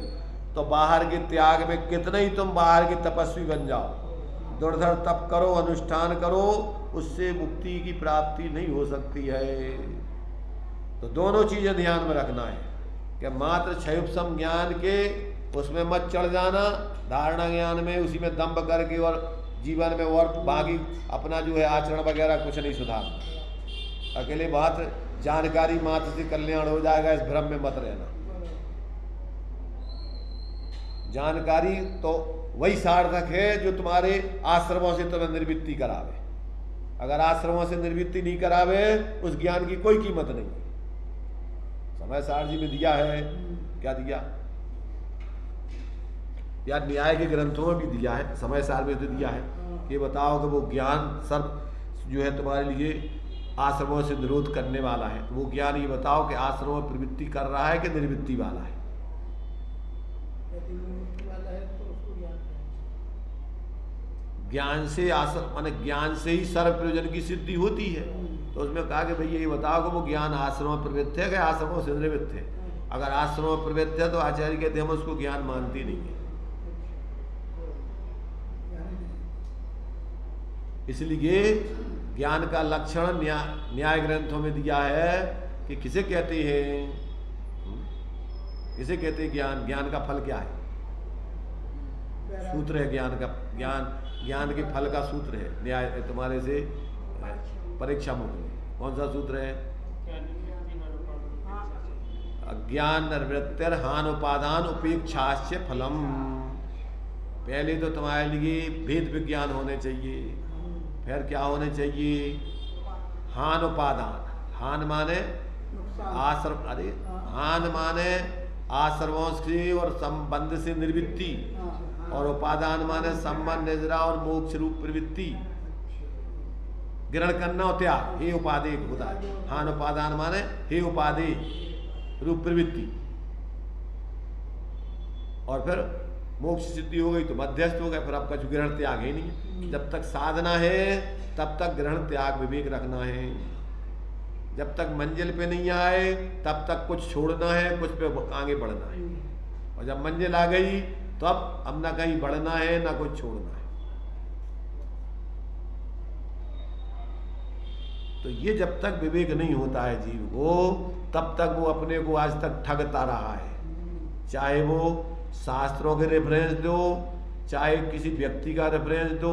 [SPEAKER 1] तो बाहर के त्याग में कितना ही तुम बाहर के तपस्वी बन जाओ, दुर्धर तप करो, अनुष्ठान करो, उससे मुक्ति की प्राप्ति नहीं हो सकती है। तो दोनों चीजें ध्यान में रखना है कि मात्र क्षयुपसम ज्ञान के उसमें मत चढ़ जाना, धारणा ज्ञान में उसी में दम्भ करके और जीवन में और बाकी अपना जो है आचरण वगैरह कुछ नहीं सुधारना। अकेले बात जानकारी मात्र से कल्याण हो जाएगा, इस भ्रम में मत रहना। जानकारी तो वही सार्थक है जो तुम्हारे आश्रमों से तुम्हें निर्वृत्ति करावे। अगर आश्रमों से निर्वृत्ति नहीं करावे उस ज्ञान की कोई कीमत नहीं। समय सार जी में दिया है, क्या दिया या न्याय के ग्रंथों में भी दिया है, समय सार में तो दिया है कि बताओ कि वो ज्ञान सर्व जो है तुम्हारे लिए आश्रमों से निरोध करने वाला है। तो वो ज्ञान ये बताओ कि आश्रमों में प्रवृत्ति कर रहा है कि निर्वृत्ति वाला है। ज्ञान से आश्रम माने ज्ञान से ही सर्व प्रयोजन की सिद्धि होती है। तो उसमें कहा कि भैया ये बताओ कि वो ज्ञान आश्रमों में प्रवृत्त है कि आश्रमों से निवृत्त है। अगर आश्रमों में प्रवृत्त है तो आचार्य कहते हम उसको ज्ञान मानते नहीं है। इसलिए ज्ञान का लक्षण न्याय ग्रंथों में दिया है कि किसे कहते हैं, किसे कहते हैं ज्ञान। ज्ञान का फल क्या है, सूत्र है ज्ञान का, ज्ञान के फल का सूत्र है न्याय तुम्हारे से परीक्षा मुख में। कौन सा सूत्र है? अज्ञान निर्वृत्तिर हान उपादान उपेक्षाश्च फलम। पहले तो तुम्हारे लिए भेद विज्ञान होने चाहिए, फिर क्या होने चाहिए? हान उपादान। हान माने आश्रम, अरे हान माने आश्रमों से और संबंध से निर्वृत्ति, और उपादान माने संबंध निजरा और मोक्ष रूप प्रवृत्ति ग्रहण करना और त्याग। हे उपाधि होता है। हान उपादान माने हे उपाधि रूप प्रवृत्ति, और फिर मोक्ष सिद्धि हो गई तो मध्यस्थ हो गए, फिर आपका जो ग्रहण त्याग है नहीं। जब तक साधना है तब तक ग्रहण त्याग विवेक रखना है। जब तक मंजिल पे नहीं आए तब तक कुछ छोड़ना है, कुछ पे आगे बढ़ना है। और जब मंजिल आ गई तो अब ना कहीं बढ़ना है ना कुछ छोड़ना है। तो ये जब तक विवेक नहीं होता है जीव को, तब तक वो अपने को आज तक ठगता रहा है। चाहे वो शास्त्रों के रेफरेंस दो, चाहे किसी व्यक्ति का रेफरेंस दो,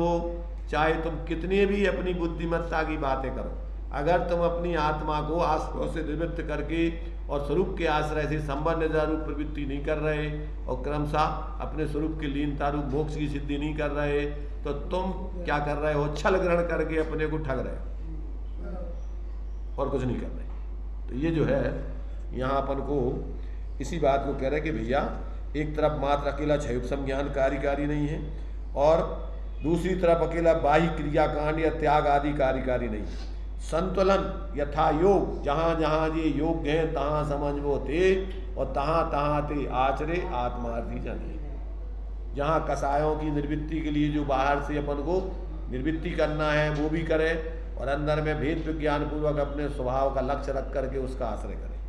[SPEAKER 1] चाहे तुम कितनी भी अपनी बुद्धिमत्ता की बातें करो, अगर तुम अपनी आत्मा को आश्रय से निवृत्त करके और स्वरूप के आश्रय से संबंध रूप प्रवृत्ति नहीं कर रहे और क्रमशः अपने स्वरूप की लीनता रूप मोक्ष की सिद्धि नहीं कर रहे, तो तुम क्या कर रहे हो? छल ग्रहण करके अपने को ठग रहे हो और कुछ नहीं कर रहे। तो ये जो है यहाँ अपन को इसी बात को कह रहे हैं कि भैया एक तरफ मात्र अकेला क्षयोपशम ज्ञान कार्यकारी नहीं है और दूसरी तरफ अकेला बाह्य क्रियाकांड या त्याग आदि कार्यकारी नहीं है। संतुलन यथा योग, जहाँ जहाँ ये योग हैं तहाँ समझ वो थे और तहाँ तहाँ थे आचरे आत्मार्थी जने। जहाँ कसायों की निर्वृत्ति के लिए जो बाहर से अपन को निर्वृत्ति करना है वो भी करे और अंदर में भेद विज्ञान पूर्वक अपने स्वभाव का लक्ष्य रख करके उसका आश्रय करें।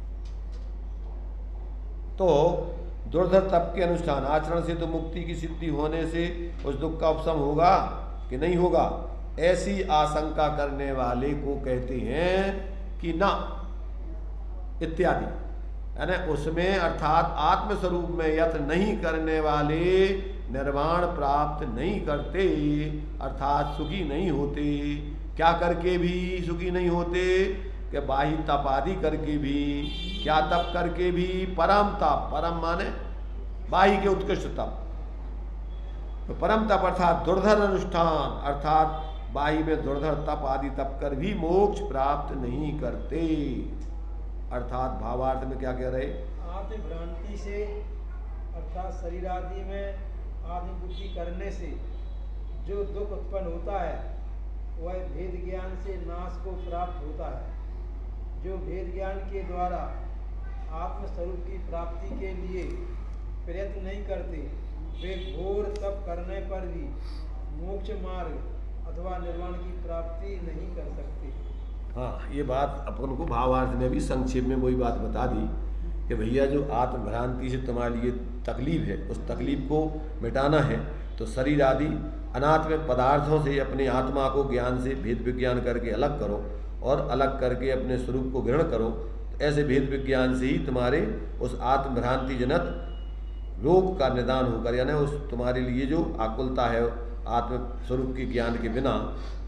[SPEAKER 1] तो दुर्धर तप के अनुष्ठान आचरण से तो मुक्ति की सिद्धि होने से उस दुख का उपशम होगा कि नहीं होगा, ऐसी आशंका करने वाले को कहते हैं कि ना इत्यादि, यानी उसमें अर्थात आत्मस्वरूप में यत्न नहीं करने वाले निर्वाण प्राप्त नहीं करते, अर्थात सुखी नहीं होते। क्या करके भी सुखी नहीं होते? कि बाह्य तप आदि करके भी। क्या तप करके भी? परम तप, परम माने बाह्य के उत्कृष्ट तप, तो परम तप अर्थात दुर्धर अनुष्ठान अर्थात बाह्य में दुर्धर तप आदि तप कर भी मोक्ष प्राप्त नहीं करते। अर्थात भावार्थ में क्या कह रहे?
[SPEAKER 2] आत्म भ्रांति से अर्थात शरीर आदि में आत्म बुद्धि करने से जो दुख उत्पन्न होता है वह भेद ज्ञान से नाश को प्राप्त होता है। जो भेद ज्ञान के द्वारा आत्मस्वरूप की प्राप्ति के लिए प्रयत्न नहीं करते, वे घोर तप करने पर भी मोक्ष मार्ग अथवा निर्वाण की प्राप्ति नहीं कर सकते।
[SPEAKER 1] हाँ, ये बात अपन को भावार्थ में भी संक्षेप में वही बात बता दी कि भैया जो आत्मभ्रांति से तुम्हारे लिए तकलीफ है उस तकलीफ को मिटाना है तो शरीर आदि अनात्म पदार्थों से अपने आत्मा को ज्ञान से भेद विज्ञान करके अलग करो और अलग करके अपने स्वरूप को ग्रहण करो। तो ऐसे भेद विज्ञान से ही तुम्हारे उस आत्मभ्रांति जनक रोग का निदान होकर, यानी उस तुम्हारे लिए जो आकुलता है आत्म स्वरूप के ज्ञान के बिना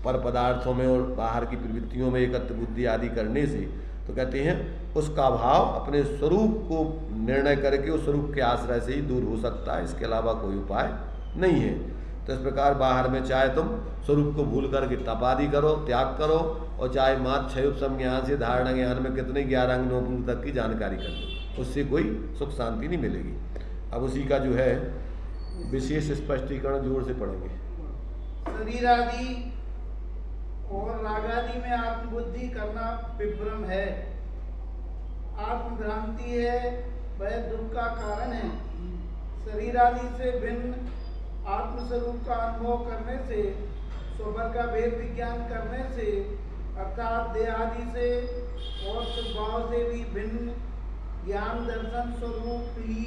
[SPEAKER 1] पर पदार्थों में और बाहर की प्रवृत्तियों में एकत्र बुद्धि आदि करने से, तो कहते हैं उसका भाव अपने स्वरूप को निर्णय करके उस स्वरूप के आश्रय से ही दूर हो सकता है, इसके अलावा कोई उपाय नहीं है। तो इस प्रकार बाहर में चाहे तुम स्वरूप को भूल करके तप आदि करो, त्याग करो, और चाहे मात्र क्षयोपशम ज्ञान से धारणा ज्ञान में कितने 11 अंग 9 तक की जानकारी कर लो, उससे कोई सुख शांति नहीं मिलेगी। अब उसी का जो है विशेष स्पष्टीकरण जोर से पढ़ेंगे।
[SPEAKER 3] शरीर आदि और राग आदि में आत्मबुद्धि करना विभ्रम है, आत्मभ्रांति है, वह दुख का कारण है। शरीर आदि से भिन्न आत्मस्वरूप का अनुभव करने से, स्वभाव का भेद विज्ञान करने से, अर्थात देह आदि से और स्वभाव से भी भिन्न ज्ञान दर्शन स्वरूप ही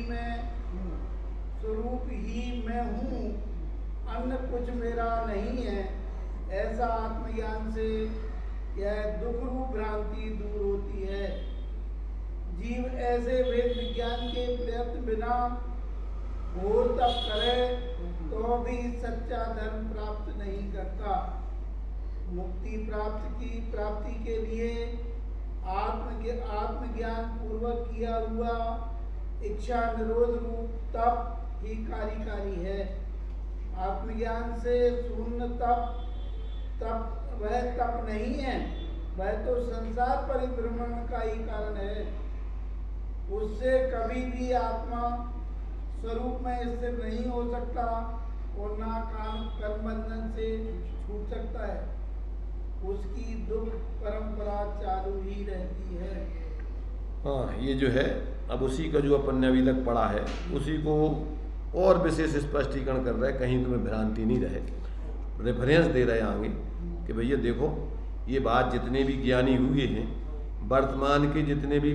[SPEAKER 3] मैं हूँ, अन्य कुछ मेरा नहीं है, ऐसा आत्मज्ञान से यह दुख रूप भ्रांति दूर होती है। जीव ऐसे वेद विज्ञान के प्रयत्न बिना घोर तप करे तो भी सच्चा धर्म प्राप्त नहीं करता। मुक्ति प्राप्ति के लिए आत्मज्ञान पूर्वक किया हुआ इच्छा निरोध रूप तप ही कार्यकारी है। आत्मज्ञान से शून्य तप वह तप नहीं है, वह तो संसार परिभ्रमण का ही कारण है। उससे कभी भी आत्मा स्वरूप में स्थिर नहीं हो सकता और ना कर्म बंधन से छूट सकता है। उसकी दुख परंपरा चालू ही रहती है।
[SPEAKER 1] हाँ, ये जो है अब उसी का जो अपन ने अभी तक पढ़ा है उसी को और विशेष स्पष्टीकरण कर रहे हैं, कहीं तुम्हें भ्रांति नहीं रहे। रेफरेंस दे रहे हैं आगे कि भैया देखो ये बात जितने भी ज्ञानी हुए हैं, वर्तमान के जितने भी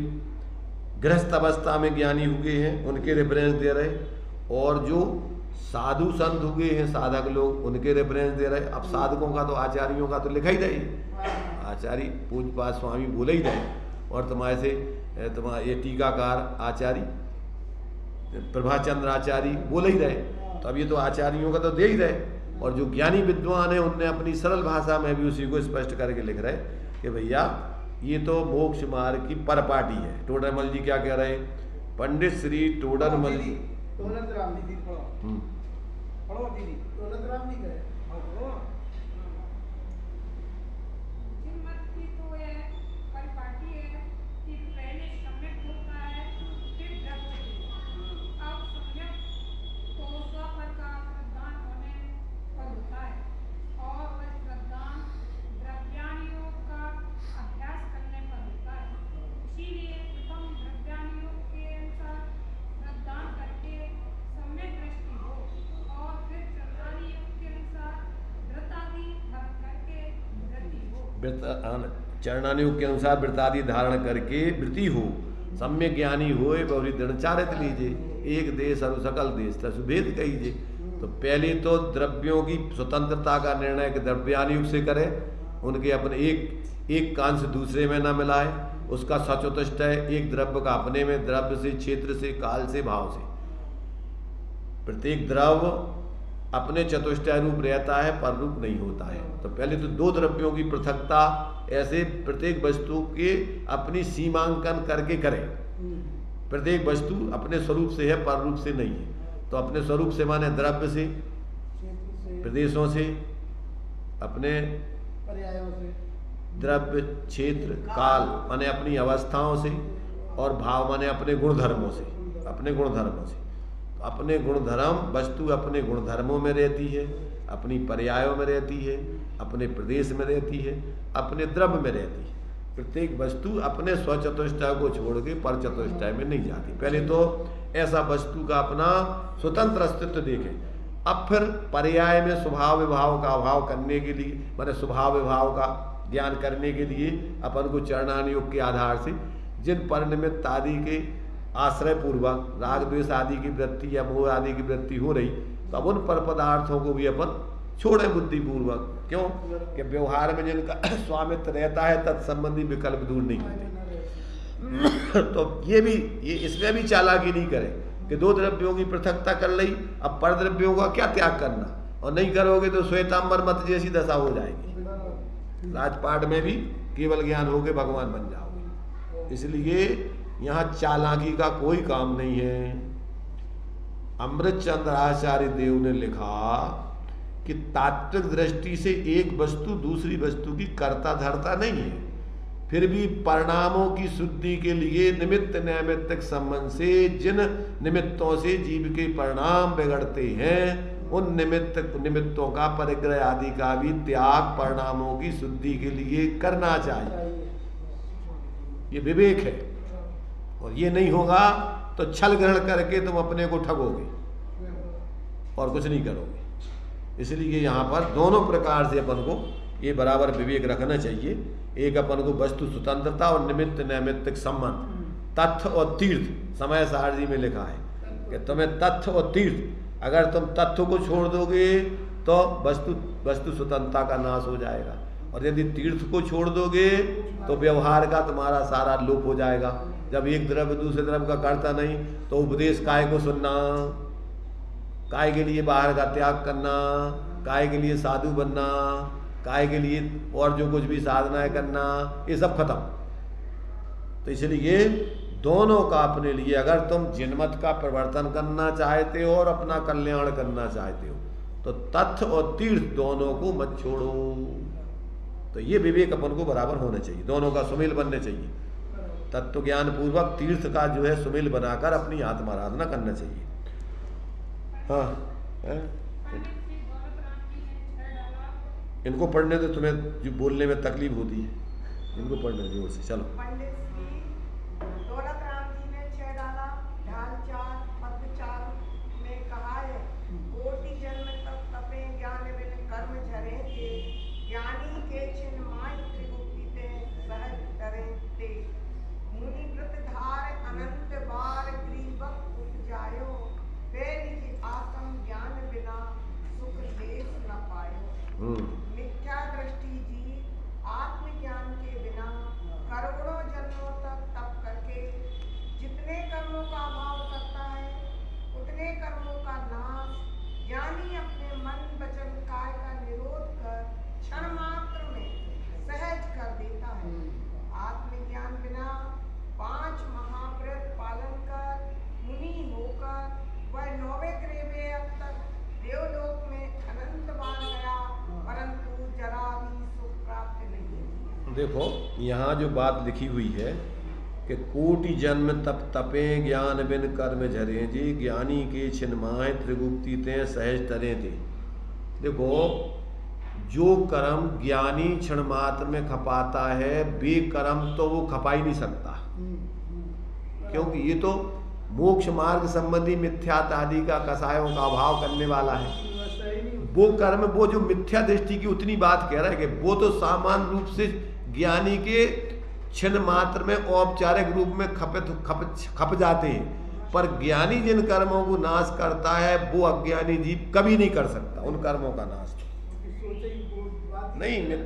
[SPEAKER 1] गृहस्थ अवस्था में ज्ञानी हुए हैं उनके रेफरेंस दे रहे, और जो साधु संत हुए हैं साधक लोग उनके रेफरेंस दे रहे। अब साधकों का तो आचार्यों का तो लिखा ही रहे, आचार्य पूज्यपाद स्वामी बोले ही रहे, और तुम्हारे ये टीकाकार आचार्य प्रभाचंद्र आचार्य बोले ही रहे। तो अब ये तो आचार्यों का तो दे ही रहे, और जो ज्ञानी विद्वान है उनने अपनी सरल भाषा में भी उसी को स्पष्ट करके लिख रहे कि भैया ये तो मोक्ष मार्ग की परपाटी है। टोडरमल जी क्या कह रहे हैं? पंडित श्री टोडरमल जी,
[SPEAKER 3] दौलत राम जी पढ़ो,
[SPEAKER 2] पढ़ो दीदी,
[SPEAKER 3] दौलत राम जी कहे
[SPEAKER 2] पढ़ो।
[SPEAKER 1] चरणानुयोग के अनुसार वृत्तादि धारण करके वृत्ति हो, सम्यक ज्ञानी होए बहुरी दृढ़चारित लीजिए, एक देश और सकल देश तसुभेद कहीजिए। तो पहले तो द्रव्यों की स्वतंत्रता का निर्णय द्रव्यानुयोग से करे, उनके अपने एक कान से दूसरे में न मिलाए, उसका सचोतष्ट है एक द्रव्य का अपने में, द्रव्य से, क्षेत्र से, काल से, भाव से। प्रत्येक द्रव्य अपने चतुष्टय रूप रहता है, पर रूप नहीं होता है। तो पहले तो दो द्रव्यों की पृथकता ऐसे प्रत्येक वस्तु के अपनी सीमांकन करके करें। प्रत्येक वस्तु अपने स्वरूप से है, पर रूप से नहीं है। तो अपने स्वरूप से माने द्रव्य से, प्रदेशों से, अपने
[SPEAKER 3] पर्यायों से,
[SPEAKER 1] द्रव्य, क्षेत्र, काल माने अपनी अवस्थाओं से, और भाव माने अपने गुणधर्मों से, अपने गुणधर्मों से। तो अपने गुणधर्म, वस्तु अपने गुणधर्मों में रहती है, अपनी पर्यायों में रहती है, अपने प्रदेश में रहती है, अपने द्रव्य में रहती है। प्रत्येक वस्तु अपने स्वचतुष्टय को छोड़ के पर चतुष्टय में नहीं जाती। पहले तो ऐसा वस्तु का अपना स्वतंत्र अस्तित्व देखें, अब फिर पर्याय में स्वभाव विभाव का अभाव करने के लिए, माने स्वभाव विभाव का ज्ञान करने के लिए अपन को चरणानुयोग के आधार से जिन परिनिमित्त आदि के आश्रय पूर्वक राग द्वेष आदि की वृत्ति या मोह आदि की वृत्ति हो रही, तो अब उन पर पदार्थों को भी अपन छोड़े बुद्धिपूर्वक। क्यों कि व्यवहार में जिनका स्वामित्व रहता है तत्संबंधी विकल्प दूर नहीं होते। तो ये इसमें भी चालाकी नहीं करें कि दो द्रव्यों की पृथकता कर ली, अब पर द्रव्यों का क्या त्याग करना, और नहीं करोगे तो श्वेतांबर मत जैसी दशा हो जाएगी। राजपाट में भी केवल ज्ञान होके भगवान बन जाओगे। इसलिए यहाँ चालाकी का कोई काम नहीं है। अमृत चंद्र आचार्य देव ने लिखा कि तात्विक दृष्टि से एक वस्तु दूसरी वस्तु की कर्ता धर्ता नहीं है, फिर भी परिणामों की शुद्धि के लिए निमित्त नैमित्तिक संबंध से जिन निमित्तों से जीव के परिणाम बिगड़ते हैं, उन निमित्तों का परिग्रह आदि का भी त्याग परिणामों की शुद्धि के लिए करना चाहिए। ये विवेक है, और ये नहीं होगा तो छल ग्रहण करके तुम अपने को ठगोगे और कुछ नहीं करोगे। इसलिए यहाँ पर दोनों प्रकार से अपन को ये बराबर विवेक रखना चाहिए। एक अपन को वस्तु स्वतंत्रता और निमित्त नैमित्तिक संबंध, तथ्य और तीर्थ। समय सारजी में लिखा है कि तुम्हें तथ्य और तीर्थ, अगर तुम तथ्य को छोड़ दोगे तो वस्तु स्वतंत्रता का नाश हो जाएगा, और यदि तीर्थ को छोड़ दोगे तो व्यवहार का तुम्हारा सारा लोप हो जाएगा। जब एक द्रव्य दूसरे द्रव्य का करता नहीं तो उपदेश काय को सुनना, काय के लिए बाहर का त्याग करना, काय के लिए साधु बनना, काय के लिए और जो कुछ भी साधनाएं करना, ये सब खत्म। तो इसलिए दोनों का अपने लिए, अगर तुम जिनमत का प्रवर्तन करना चाहते हो और अपना कल्याण करना चाहते हो, तो तथ्य और तीर्थ दोनों को मत छोड़ो। तो ये विवेक अपन को बराबर होना चाहिए, दोनों का सुमेल बनने चाहिए। तत्व ज्ञान पूर्वक तीर्थ का जो है सुमेल बनाकर अपनी आत्माराधना करना चाहिए। हाँ है? इनको पढ़ने दो, तुम्हें जो बोलने में तकलीफ होती है, इनको पढ़ने दो से। चलो
[SPEAKER 4] दौलत राम जी ने 6 डाला, ढाल 4, पद 4 में कहा है, कोटि जन्म तक तपे ज्ञान बिन कर्म झरे थे, ज्ञानी के छिन्न माय त्रिगुप्ते सहज डरे थे, मुनि व्रत धार अनंत बार ग्रीवक उपजायो, फिर आत्म ज्ञान बिना सुख देश न पायो, मिथ्या दृष्टि जी आत्मज्ञान के बिना करोड़ों जन्मों तक तप करके जितने कर्मों का अभाव करता है, उतने कर्मों का नाश
[SPEAKER 1] देखो यहाँ जो बात लिखी हुई है कि कोटि जन्म तप तपे ज्ञान बिन कर्म झरे जी, ज्ञानी के छिन्माए त्रिगुप्ति ते सहज तरे थे। देखो जो कर्म ज्ञानी क्षण मात्र में खपाता है, बेकर्म तो वो खपा ही नहीं सकता, क्योंकि ये तो मोक्ष मार्ग संबंधी मिथ्यात आदि का कसायों का अभाव करने वाला है। वो कर्म, वो जो मिथ्या दृष्टि की उतनी बात कह रहा है कि वो तो सामान्य रूप से ज्ञानी के क्षण मात्र में औपचारिक रूप में खप जाते हैं, पर ज्ञानी जिन कर्मों को नाश करता है वो अज्ञानी जीव कभी नहीं कर सकता उन कर्मों का नाश। नहीं,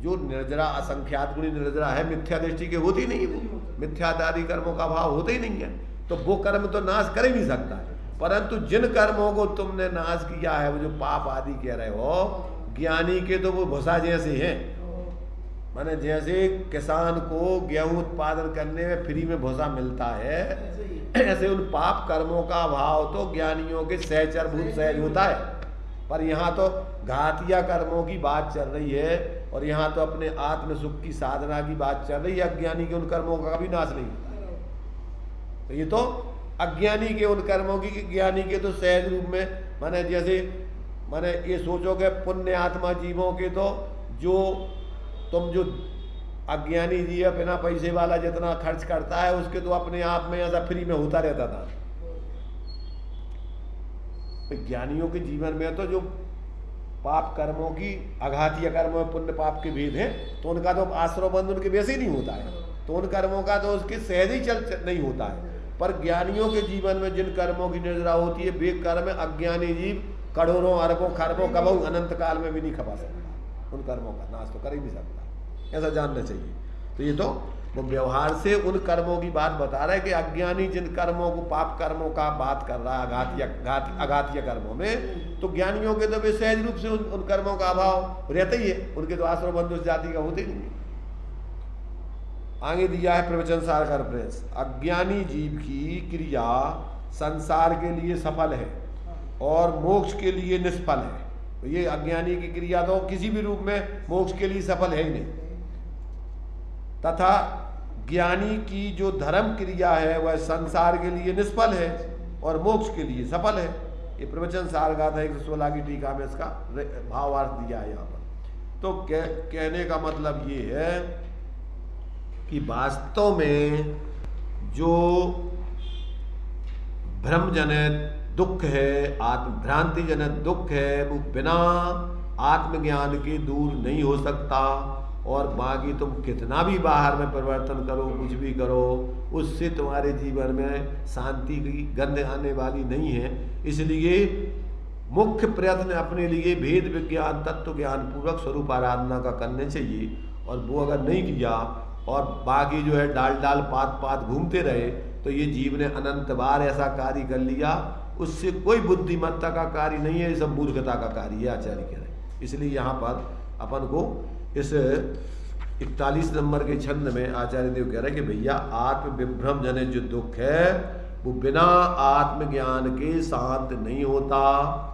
[SPEAKER 1] जो निर्जरा असंख्यात गुणी निर्जरा है, मिथ्या दृष्टि के होती नहीं, वो मिथ्यादारी कर्मों का भाव होता ही नहीं है, तो वो कर्म तो नाश कर ही नहीं सकता है। परंतु जिन कर्मों को तुमने नाश किया है, वो जो पाप आदि कह रहे हो, ज्ञानी के तो वो भूसा जैसे हैं। माने जैसे किसान को गेहूं उत्पादन करने में फ्री में भूसा मिलता है, ऐसे उन पाप कर्मों का भाव तो ज्ञानियों के सहचरभूत सहज होता है। पर यहाँ तो घातिया कर्मों की बात चल रही है, और यहाँ तो अपने आत्म सुख की साधना की बात चल रही है। अज्ञानी के उन कर्मों का कभी नाश नहीं होता है। तो ये तो अज्ञानी के उन कर्मों की, ज्ञानी के तो सहज रूप में, माने जैसे माने ये सोचो कि पुण्य आत्मा जीवों के तो जो तुम जो अज्ञानी जी बिना पैसे वाला जितना खर्च करता है, उसके तो अपने आप में ऐसा फ्री में होता रहता था। ज्ञानियों के जीवन में तो जो पाप कर्मों की, अघातीय कर्मों में पुण्य पाप के भेद हैं, तो उनका तो आश्रय बंध उनके वैसे ही नहीं होता है, तो उन कर्मों का तो उसके सहज ही चल नहीं होता है। पर ज्ञानियों के जीवन में जिन कर्मों की निर्जरा होती है, वे कर्म अज्ञानी जीव करोड़ों अरबों खरबों कबहू अनंत काल में भी नहीं खपा सकता, उन कर्मों का नाश तो कर ही नहीं सकता, ऐसा जानना चाहिए। तो ये तो वो व्यवहार से उन कर्मों की बात बता रहा है कि अज्ञानी जिन कर्मों को, पाप कर्मों का बात कर रहा है अघातीय कर्मों में, तो ज्ञानियों के तो वे सहज रूप से उन कर्मों का अभाव रहता ही है, उनके तो आश्रय बंधु उस जाति का होते ही नहीं। आगे दिया है प्रवचन सार का प्रेस, अज्ञानी जीव की क्रिया संसार के लिए सफल है और मोक्ष के लिए निष्फल है। तो ये अज्ञानी की क्रिया तो किसी भी रूप में मोक्ष के लिए सफल है ही नहीं, तथा ज्ञानी की जो धर्म क्रिया है वह संसार के लिए निष्फल है और मोक्ष के लिए सफल है। ये प्रवचन सार गाथा 116 की टीका में इसका भावार्थ दिया है यहाँ पर। तो कहने का मतलब ये है कि वास्तव में जो भ्रमजनित दुख है, आत्मभ्रांति जनित दुख है, वो बिना आत्मज्ञान के दूर नहीं हो सकता। और बाकी तुम कितना भी बाहर में परिवर्तन करो, कुछ भी करो, उससे तुम्हारे जीवन में शांति की गंध आने वाली नहीं है। इसलिए मुख्य प्रयत्न अपने लिए भेद विज्ञान तत्व ज्ञान पूर्वक स्वरूप आराधना का करने चाहिए। और वो अगर नहीं किया और बाकी जो है डाल डाल पात पात घूमते रहे, तो ये जीव ने अनंत बार ऐसा कार्य कर लिया, उससे कोई बुद्धिमत्ता का कार्य नहीं है, ये सब मूर्खता का कार्य है, आचार्य कह रहे। इसलिए यहाँ पर अपन को इस 41 नंबर के छंद में आचार्य देव कह रहे हैं कि भैया आत्म विभ्रम जनित जो दुख है वो बिना आत्मज्ञान के शांत नहीं होता,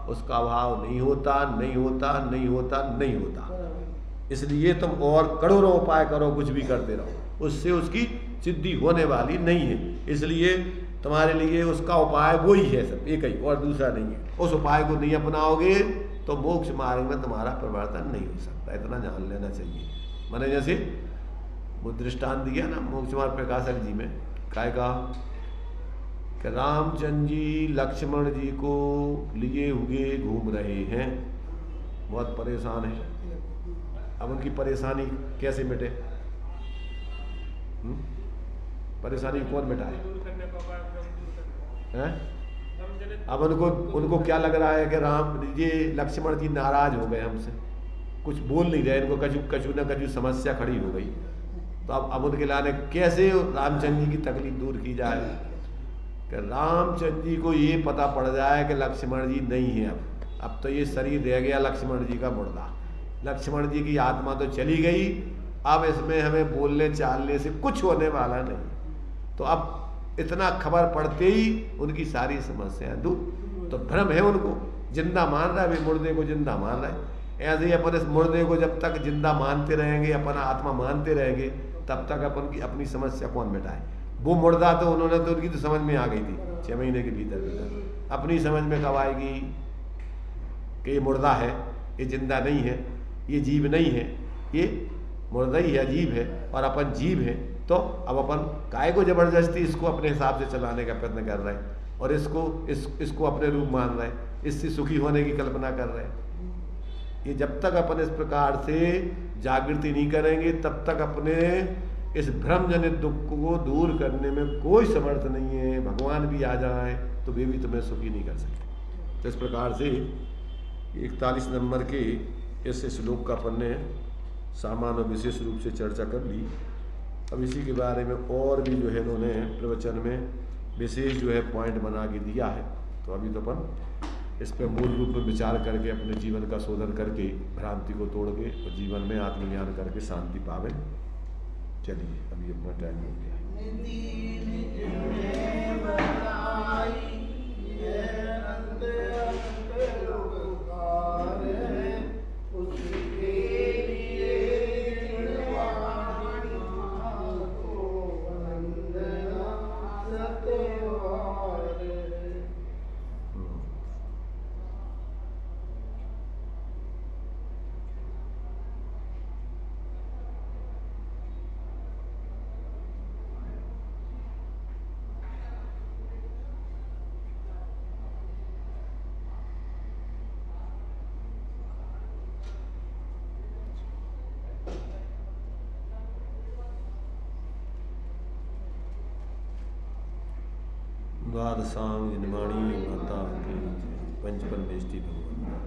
[SPEAKER 1] उसका अभाव नहीं होता, नहीं होता, नहीं होता, नहीं होता। इसलिए तुम और करोड़ों उपाय करो, कुछ भी करते रहो, उससे उसकी सिद्धि होने वाली नहीं है। इसलिए तुम्हारे लिए उसका उपाय वही है, सब एक ही, और दूसरा नहीं है। उस उपाय को नहीं अपनाओगे तो मोक्ष मार्ग में तुम्हारा परिवर्तन नहीं हो सकता, इतना जान लेना चाहिए। मैंने जैसे वो दृष्टांत दिया ना मोक्ष मार्ग प्रकाशक जी में, काय का कि रामचंद्र जी लक्ष्मण जी को लिए हुए घूम रहे हैं, बहुत परेशान है। अब उनकी परेशानी कैसे मिटे? परेशानी कौन मिटाए? अब उनको क्या लग रहा है कि राम ये लक्ष्मण जी नाराज हो गए हमसे, कुछ बोल नहीं रहे, इनको कछु न कछु समस्या खड़ी हो गई। तो अब उनके लाने कैसे रामचंद्र जी की तकलीफ दूर की जाए कि रामचंद्र जी को ये पता पड़ जाए कि लक्ष्मण जी नहीं है, अब तो ये शरीर रह गया लक्ष्मण जी का मुर्दा, लक्ष्मण जी की आत्मा तो चली गई, अब इसमें हमें बोलने चालने से कुछ होने वाला नहीं। तो अब इतना खबर पड़ते ही उनकी सारी समस्याएं दूर। तो भ्रम है, उनको जिंदा मान रहा है, वे मुर्दे को जिंदा मान रहा है। ऐसे ही अपन इस मुर्दे को जब तक जिंदा मानते रहेंगे, अपना आत्मा मानते रहेंगे, तब तक अपन की अपनी समस्या कौन मिटाए। वो मुर्दा तो उन्होंने तो उनकी तो समझ में आ गई थी 6 महीने के भीतर। अपनी समझ में कब आएगी कि ये मुर्दा है, ये जिंदा नहीं है, ये जीव नहीं है, ये मुर्दा ही है, जीव है, और अपन जीव है। तो अब अपन काय को जबरदस्ती इसको अपने हिसाब से चलाने का प्रयत्न कर रहे हैं और इसको अपने रूप मान रहे हैं, इससे सुखी होने की कल्पना कर रहे हैं। ये जब तक अपन इस प्रकार से जागृति नहीं करेंगे, तब तक अपने इस भ्रम जनित दुख को दूर करने में कोई समर्थ नहीं है। भगवान भी आ जाए तो वे भी तुम्हें सुखी नहीं कर सकते। तो इस प्रकार से 41 नंबर के इस श्लोक का अपन ने सामान्य और विशेष रूप से चर्चा कर ली। अब इसी के बारे में और भी जो है इन्होंने प्रवचन में विशेष जो है पॉइंट बना के दिया है। तो अभी तो अपन इस पर मूल रूप में विचार करके अपने जीवन का शोधन करके भ्रांति को तोड़ के और जीवन में आत्मज्ञान करके शांति पावे। चलिए अभी अपना टाइम हो गया। द्वादशांग निर्माणी माता की पंचपन बेष्टि भगवान।